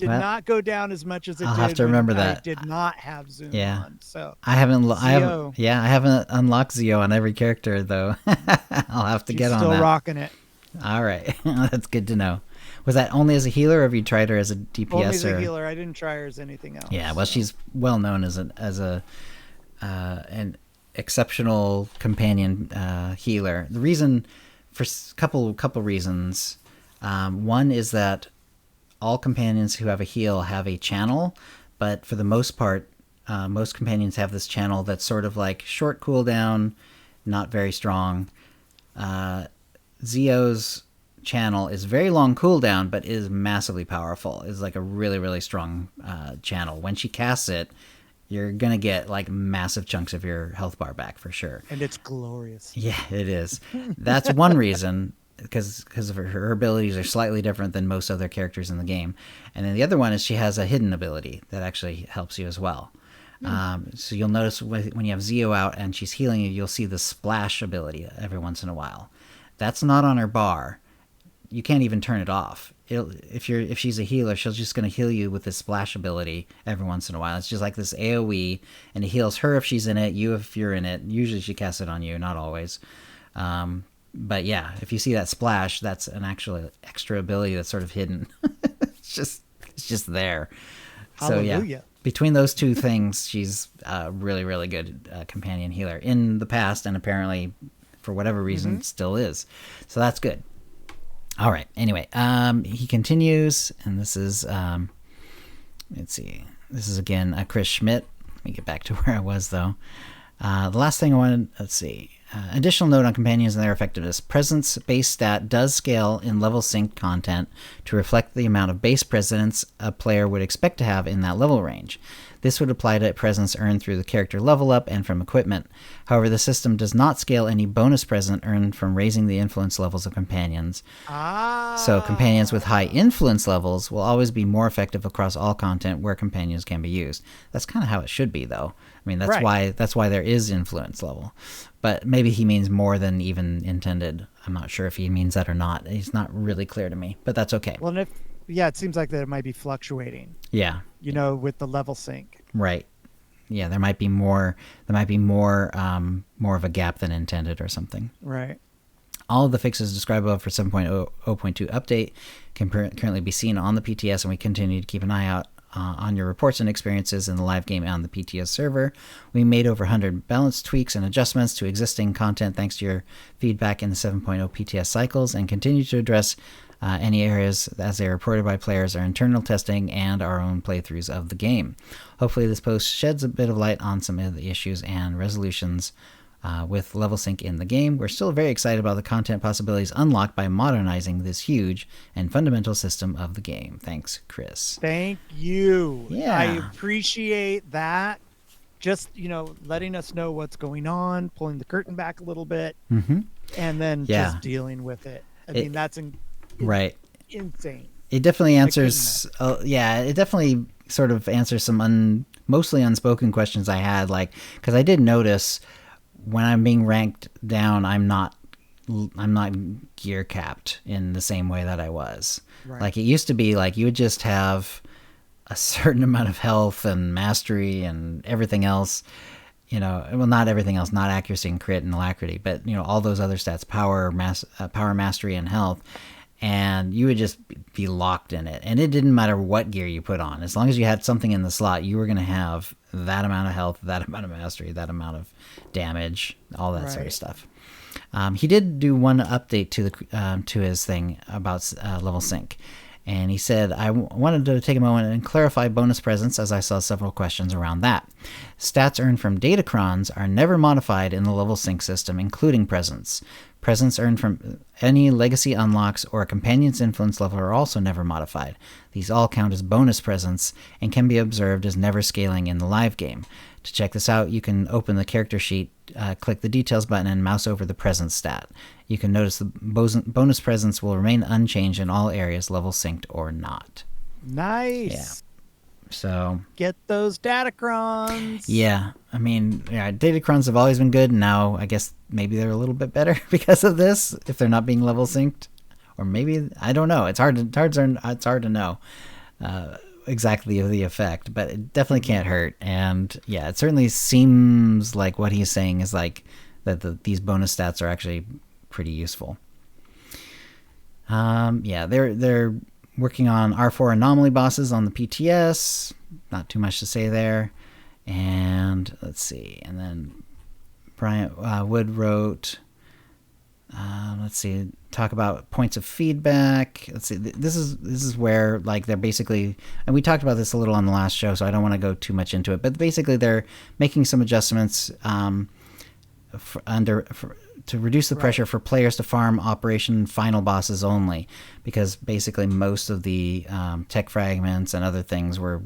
not go down as much as it did. I'll have to remember that. I did not have Zoom on. So I haven't unlocked Zio on every character though. I'll have to get on that. Still rocking it. All right. That's good to know. Was that only as a healer, or have you tried her as a DPS? Only as a healer. I didn't try her as anything else. Yeah, well, she's well known as an exceptional companion healer. The reason, for a couple reasons. One is that all companions who have a heal have a channel, but for the most part, most companions have this channel that's sort of like short cooldown, not very strong. Zio's channel is very long cooldown, but is massively powerful. Is like a really, really strong channel. When she casts it, you're going to get like massive chunks of your health bar back for sure. And it's glorious. Yeah, it is. That's one reason. because of her abilities are slightly different than most other characters in the game. And then the other one is she has a hidden ability that actually helps you as well. So you'll notice when you have Zio out and she's healing you, you'll see the splash ability every once in a while. That's not on her bar. You can't even turn it off. If she's a healer, she's just going to heal you with this splash ability every once in a while. It's just like this AoE, and it heals her if she's in it, you if you're in it. Usually she casts it on you, not always. But yeah, if you see that splash, that's an actual extra ability that's sort of hidden. It's just there. Hallelujah. So yeah, between those two things, she's a really, really good companion healer in the past, and apparently, for whatever reason, still is. So that's good. All right. Anyway, he continues, and this is, let's see. This is again Chris Schmidt. Let me get back to where I was though. The last thing I wanted, let's see. Additional note on companions and their effectiveness. Presence-based stat does scale in level sync content to reflect the amount of base presence a player would expect to have in that level range. This would apply to presence earned through the character level up and from equipment. However, the system does not scale any bonus presence earned from raising the influence levels of companions. So companions with high influence levels will always be more effective across all content where companions can be used. That's kind of how it should be, though. I mean, that's why there is influence level. But maybe he means more than even intended. I'm not sure if he means that or not. It's not really clear to me, but that's okay. Well, it seems like that it might be fluctuating. Yeah. With the level sync. Right. Yeah, there might be more of a gap than intended or something. Right. All of the fixes described above for 7.0.2 update can currently be seen on the PTS, and we continue to keep an eye out on your reports and experiences in the live game on the PTS server. We made over 100 balance tweaks and adjustments to existing content thanks to your feedback in the 7.0 PTS cycles, and continue to address any areas as they are reported by players, our internal testing, and our own playthroughs of the game. Hopefully this post sheds a bit of light on some of the issues and resolutions with level sync in the game. We're still very excited about the content possibilities unlocked by modernizing this huge and fundamental system of the game. Thanks, Chris. Thank you. Yeah. I appreciate that. Just, letting us know what's going on, pulling the curtain back a little bit, and then just dealing with it. I mean, that's insane. It definitely answers, it definitely sort of answers some mostly unspoken questions I had, because I did notice when I'm being ranked down, I'm not gear capped in the same way that I was. Right. Like it used to be, like you would just have a certain amount of health and mastery and everything else, well, not everything else, not accuracy and crit and alacrity, but all those other stats, power, mastery, and health, and you would just be locked in it. And it didn't matter what gear you put on, as long as you had something in the slot, you were going to have that amount of health, that amount of mastery, that amount of damage, all that sort of stuff. He did do one update to his thing about level sync. And he said, I wanted to take a moment and clarify bonus presence, as I saw several questions around that. Stats earned from datacrons are never modified in the level sync system, including presence. Presence earned from any legacy unlocks or a companion's influence level are also never modified. These all count as bonus presence and can be observed as never scaling in the live game. To check this out, you can open the character sheet, click the details button, and mouse over the presence stat. You can notice the bonus presence will remain unchanged in all areas, level synced or not. Nice. Yeah. So get those datacrons. Yeah. I mean, datacrons have always been good. And now I guess maybe they're a little bit better because of this, if they're not being level synced. Or maybe, I don't know. It's hard to know exactly the effect, but it definitely can't hurt. And yeah, it certainly seems like what he's saying is like that these bonus stats are actually pretty useful. They're working on R4 anomaly bosses on the PTS. Not too much to say there. And let's see. And then Brian Wood wrote, talk about points of feedback. Let's see. This is where like they're basically, and we talked about this a little on the last show, so I don't want to go too much into it. But basically, they're making some adjustments to reduce the pressure for players to farm Operation Final bosses only, because basically most of the tech fragments and other things were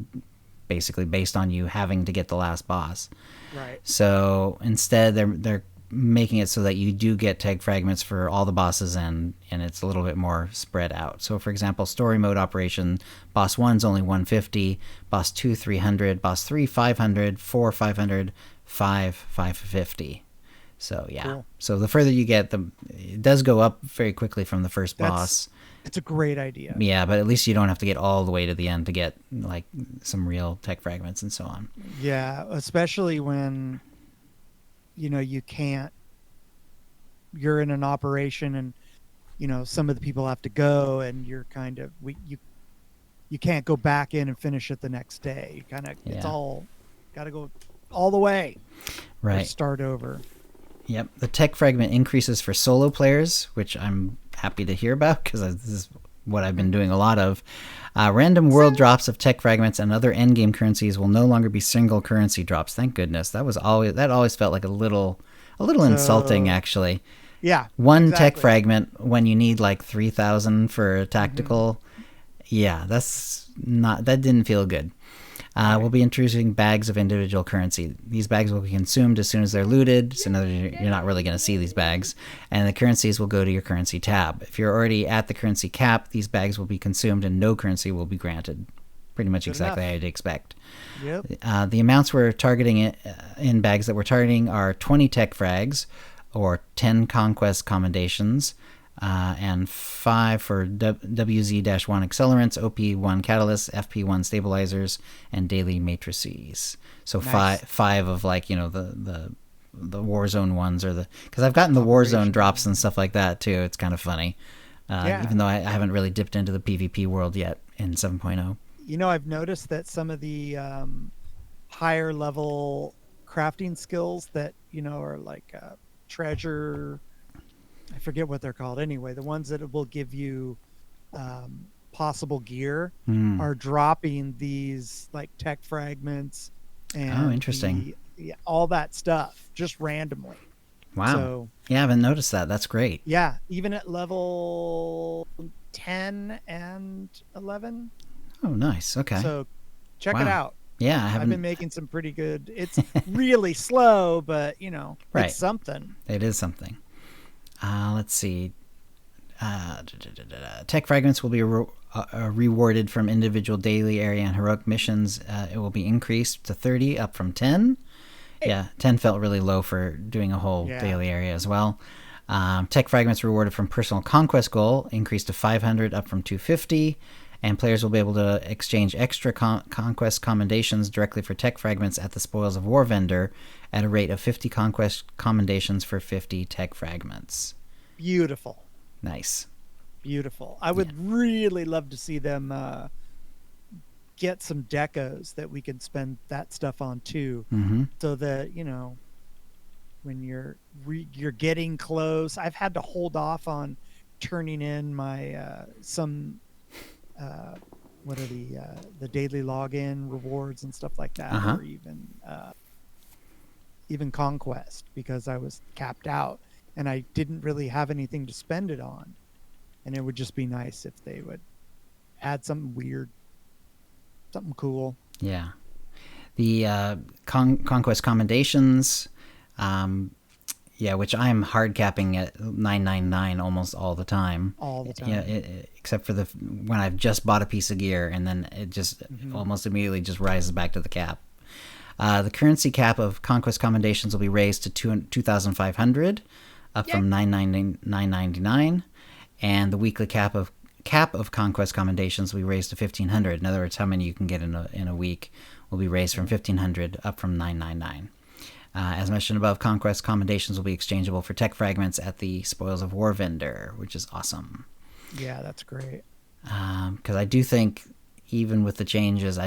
basically based on you having to get the last boss. Right. So instead, they're making it so that you do get tag fragments for all the bosses, and it's a little bit more spread out. So for example, story mode operation, boss 1's only 150, boss 2 300, boss 3 500, 4 500, 5 550. So yeah, cool. So the further you get, it does go up very quickly from the first boss. It's a great idea. Yeah, but at least you don't have to get all the way to the end to get like some real tech fragments and so on. Yeah, especially when you're in an operation and some of the people have to go, and you're kind of you can't go back in and finish it the next day. You kind of it's all got to go all the way. Right. Start over. Yep. The tech fragment increases for solo players, which I'm happy to hear about because this is what I've been doing a lot of. Random world drops of tech fragments and other endgame currencies will no longer be single currency drops. Thank goodness. That always felt like a little insulting, actually. Yeah. One tech fragment when you need like 3,000 for a tactical. Mm-hmm. Yeah, that didn't feel good. We'll be introducing bags of individual currency. These bags will be consumed as soon as they're looted, so you're not really going to see these bags. And the currencies will go to your currency tab. If you're already at the currency cap, these bags will be consumed and no currency will be granted. Pretty much exactly how you'd expect. Yep. The amounts we're targeting in bags that we're targeting are 20 tech frags, or 10 conquest commendations, and 5 for WZ-1 accelerants, OP-1 catalysts, FP-1 stabilizers, and daily matrices. So nice. five of like the Warzone ones, or because I've gotten the Warzone drops and stuff like that too. It's kind of funny, even though I haven't really dipped into the PvP world yet in 7.0. I've noticed that some of the higher level crafting skills that are like treasure. I forget what they're called. Anyway, the ones that will give you possible gear are dropping these like tech fragments and interesting. All that stuff just randomly. Wow. So, I haven't noticed that. That's great. Yeah, even at level 10 and 11. Oh, nice. Okay. So check it out. Yeah, I've been making some pretty good. It's really slow, but right. It's something. It is something. Let's see. Tech fragments will be rewarded from individual daily area and heroic missions. It will be increased to 30, up from 10. Yeah, 10 felt really low for doing a whole daily area as well. Tech fragments rewarded from personal conquest goal, increased to 500, up from 250. And players will be able to exchange extra conquest commendations directly for tech fragments at the Spoils of War vendor at a rate of 50 conquest commendations for 50 tech fragments. Beautiful. Nice. Beautiful. I would really love to see them get some decos that we can spend that stuff on too, so that when you're getting close. I've had to hold off on turning in my what are the daily login rewards and stuff like that, or even conquest, because I was capped out and I didn't really have anything to spend it on. And it would just be nice if they would add something weird, something cool. Yeah. The conquest commendations, which I'm hard capping at 999 almost all the time. All the time. Yeah, except for when I've just bought a piece of gear, and then it just almost immediately just rises back to the cap. The currency cap of conquest commendations will be raised to 2,500, up from 999, and the weekly cap of conquest commendations will be raised to 1,500. In other words, how many you can get in a week will be raised from 1,500 up from 999. As mentioned above, conquest commendations will be exchangeable for tech fragments at the Spoils of War vendor, which is awesome. Yeah, that's great. Because I do think, even with the changes,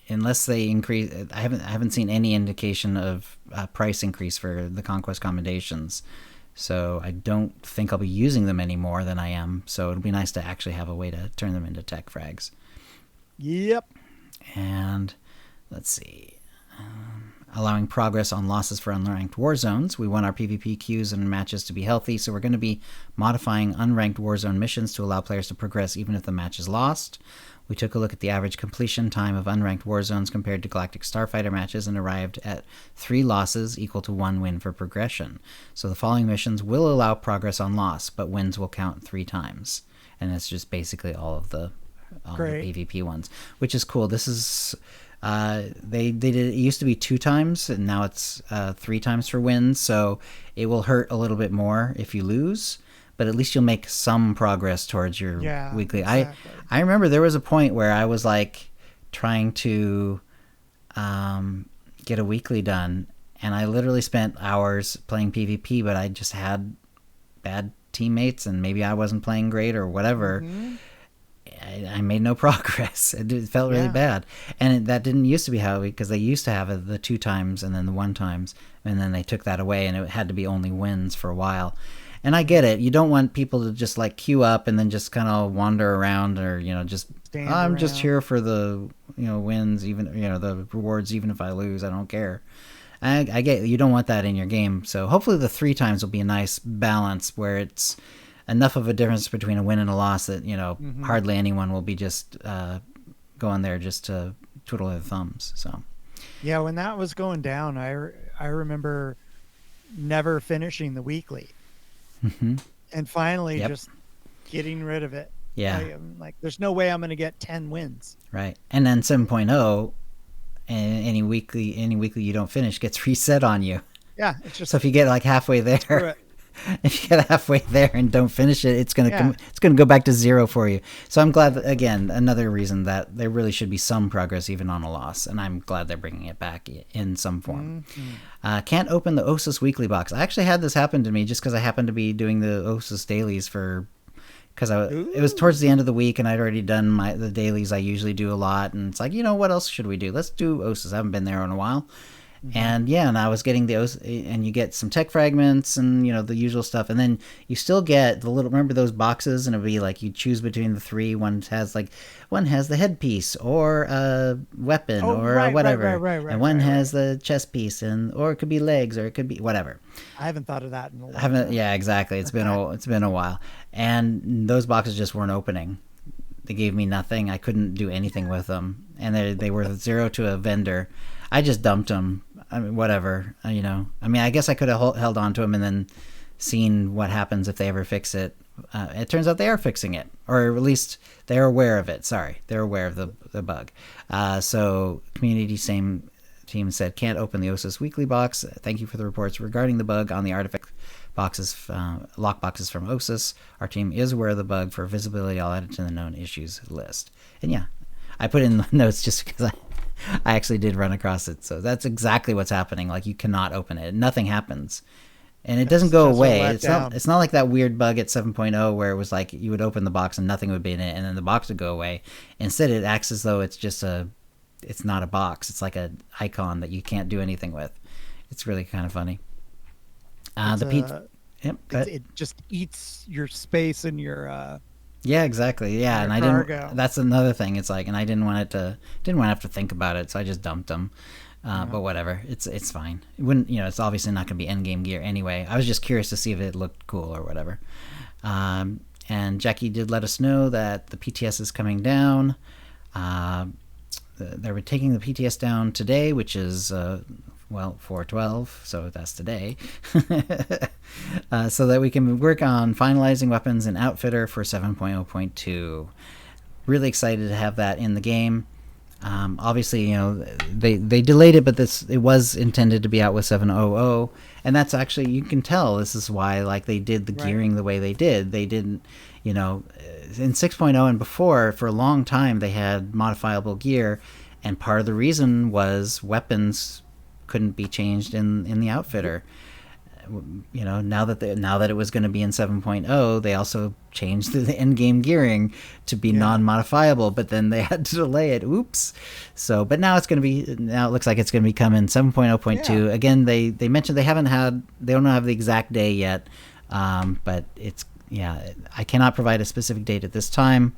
unless they increase, I haven't seen any indication of price increase for the conquest commendations. So I don't think I'll be using them any more than I am. So it'll be nice to actually have a way to turn them into tech frags. Yep. And let's see. Allowing progress on losses for unranked war zones. We want our PvP queues and matches to be healthy, so we're going to be modifying unranked war zone missions to allow players to progress even if the match is lost. We took a look at the average completion time of unranked war zones compared to Galactic Starfighter matches and arrived at 3 losses equal to 1 win for progression. So the following missions will allow progress on loss, but wins will count 3 times. And it's just basically all of the PvP ones, which is cool. This is they did it used to be 2 times, and now it's 3 times for wins, so it will hurt a little bit more if you lose, but at least you'll make some progress towards your weekly. Exactly. I remember there was a point where I was like trying to get a weekly done, and I literally spent hours playing PvP, but I just had bad teammates, and maybe I wasn't playing great or whatever. Mm-hmm. I made no progress. It felt really bad. And that didn't used to be how, because they used to have the 2 times and then the 1 times, and then they took that away, and it had to be only wins for a while. And I get it. You don't want people to just like queue up and then just kind of wander around, or, just I'm just here for the, wins, even, the rewards, even if I lose, I don't care. I get you don't want that in your game. So hopefully the 3 times will be a nice balance where it's enough of a difference between a win and a loss that, hardly anyone will be just going there just to twiddle their thumbs. So, yeah, when that was going down, I remember never finishing the weekly, and finally just getting rid of it. Yeah, I'm like, there's no way I'm going to get 10 wins. Right, and then 7.0, and any weekly you don't finish gets reset on you. Yeah, it's just, so if you get like halfway there. If you get halfway there and don't finish it, it's gonna go back to 0 for you. So I'm glad that, again, another reason that there really should be some progress even on a loss, and I'm glad they're bringing it back in some form. Can't open the Osus weekly box. I actually had this happen to me just because I happened to be doing the Osus dailies because it was towards the end of the week, and I'd already done the dailies I usually do a lot, and it's like, what else should we do? Let's do Osus. I haven't been there in a while. And and I was getting and you get some tech fragments and the usual stuff, and then you still get remember those boxes, and it'll be like you choose between the 3. One has the headpiece or a weapon or whatever, and one has the chest piece, or it could be legs, or it could be whatever. I haven't thought of that in a while. Yeah, exactly. It's been a while, and those boxes just weren't opening. They gave me nothing. I couldn't do anything with them, and they were 0 to a vendor. I just dumped them. I mean, whatever, I guess I could have held on to them and then seen what happens if they ever fix it. It turns out they are fixing it, or at least they're aware of it. Sorry, they're aware of the bug. So community team said, can't open the Osus weekly box. Thank you for the reports regarding the bug on the artifact boxes, lock boxes from Osus. Our team is aware of the bug. For visibility, I'll add it to the known issues list. And I put in the notes just because I actually did run across it. So that's exactly what's happening. Like, you cannot open it. Nothing happens. And it doesn't go away. It's not like that weird bug at 7.0 where it was like you would open the box and nothing would be in it, and then the box would go away. Instead, it acts as though it's just it's not a box. It's like an icon that you can't do anything with. It's really kind of funny. It just eats your space and your yeah, exactly. Yeah, and cargo. That's another thing. It's like, and I didn't want to have to think about it, so I just dumped them. But whatever, it's fine. It wouldn't, it's obviously not going to be end game gear anyway. I was just curious to see if it looked cool or whatever. And Jackie did let us know that the PTS is coming down. They were taking the PTS down today, which is 4/12, so that's today. So that we can work on finalizing weapons and outfitter for 7.0.2. Really excited to have that in the game. Obviously, they delayed it, but it was intended to be out with 7.0.0, and that's actually, you can tell this is why, like, they did the gearing the way they did. They didn't, in 6.0 and before, for a long time, they had modifiable gear, and part of the reason was weapons couldn't be changed in the outfitter. Now that it was going to be in 7.0, they also changed the end game gearing to be non-modifiable, but then they had to delay it. Oops. So, but now it looks like it's going to be coming 7.0.2. Yeah. Again, they mentioned they don't have the exact day yet, but I cannot provide a specific date at this time,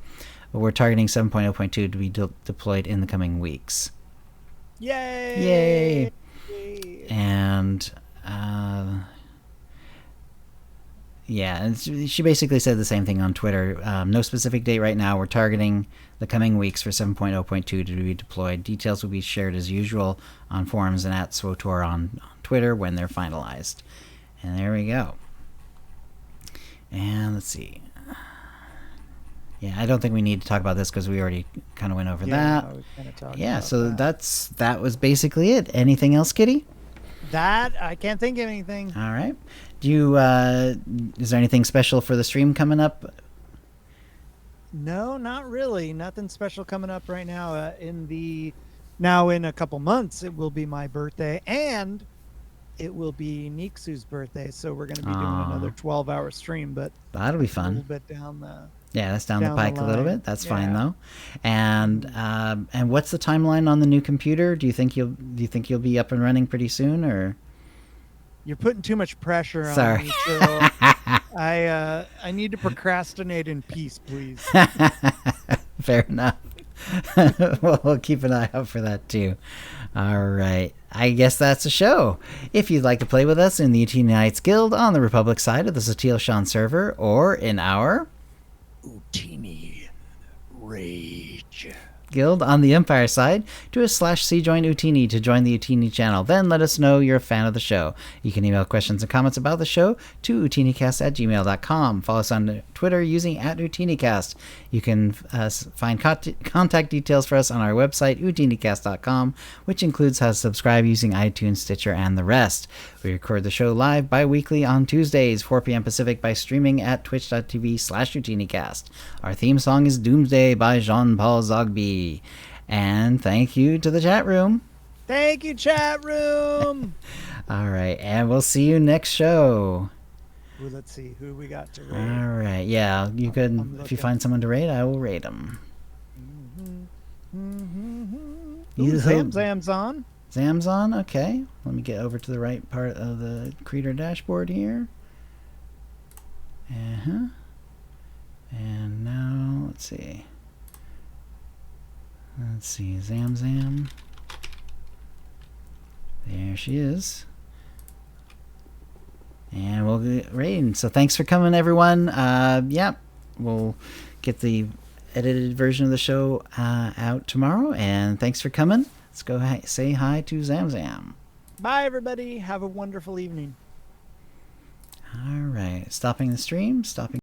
but we're targeting 7.0.2 to be deployed in the coming weeks. Yay! And Yeah, and she basically said the same thing on Twitter. No specific date right now. We're targeting the coming weeks for 7.0.2 to be deployed. Details will be shared as usual on forums and at SWTOR on Twitter when they're finalized. And there we go. And let's see. Yeah, I don't think we need to talk about this because we already kind of went over that. Yeah, so that was basically it. Anything else, Kitty? That I can't think of anything. All right. Do you? Is there anything special for the stream coming up? No, not really. Nothing special coming up right now. Now in a couple months, it will be my birthday, and it will be Nixu's birthday. So we're going to be doing another 12-hour stream, but that'll be fun. A little bit down the. Yeah, that's down the pike a little bit. That's fine though. And what's the timeline on the new computer? Do you think you'll be up and running pretty soon, or? You're putting too much pressure on me. So I need to procrastinate in peace, please. Fair enough. We'll keep an eye out for that too. All right. I guess that's a show. If you'd like to play with us in the Utini Knights Guild on the Republic side of the Satil Shan server, or in our Utini Rage Guild on the Empire side, do a /C join Utini to join the Utini channel. Then let us know you're a fan of the show. You can email questions and comments about the show to OotiniCast@gmail.com. Follow us on Twitter using @OotiniCast. You can find contact details for us on our website, OotiniCast.com, which includes how to subscribe using iTunes, Stitcher, and the rest. We record the show live bi-weekly on Tuesdays, 4 p.m. Pacific, by streaming at twitch.tv/OotiniCast. Our theme song is Doomsday by Jean-Paul Zogby. And thank you to the chat room. Thank you, chat room. All right, and we'll see you next show. Well, let's see who we got to raid. All right, yeah, you could. If you find someone to raid, I will raid them. Zam's on. Zam's on. Okay, let me get over to the right part of the creator dashboard here. And now let's see. Zam. There she is. And we'll get raiding. So thanks for coming, everyone. We'll get the edited version of the show out tomorrow. And thanks for coming. Let's go say hi to Zam. Bye, everybody. Have a wonderful evening. All right. Stopping the stream.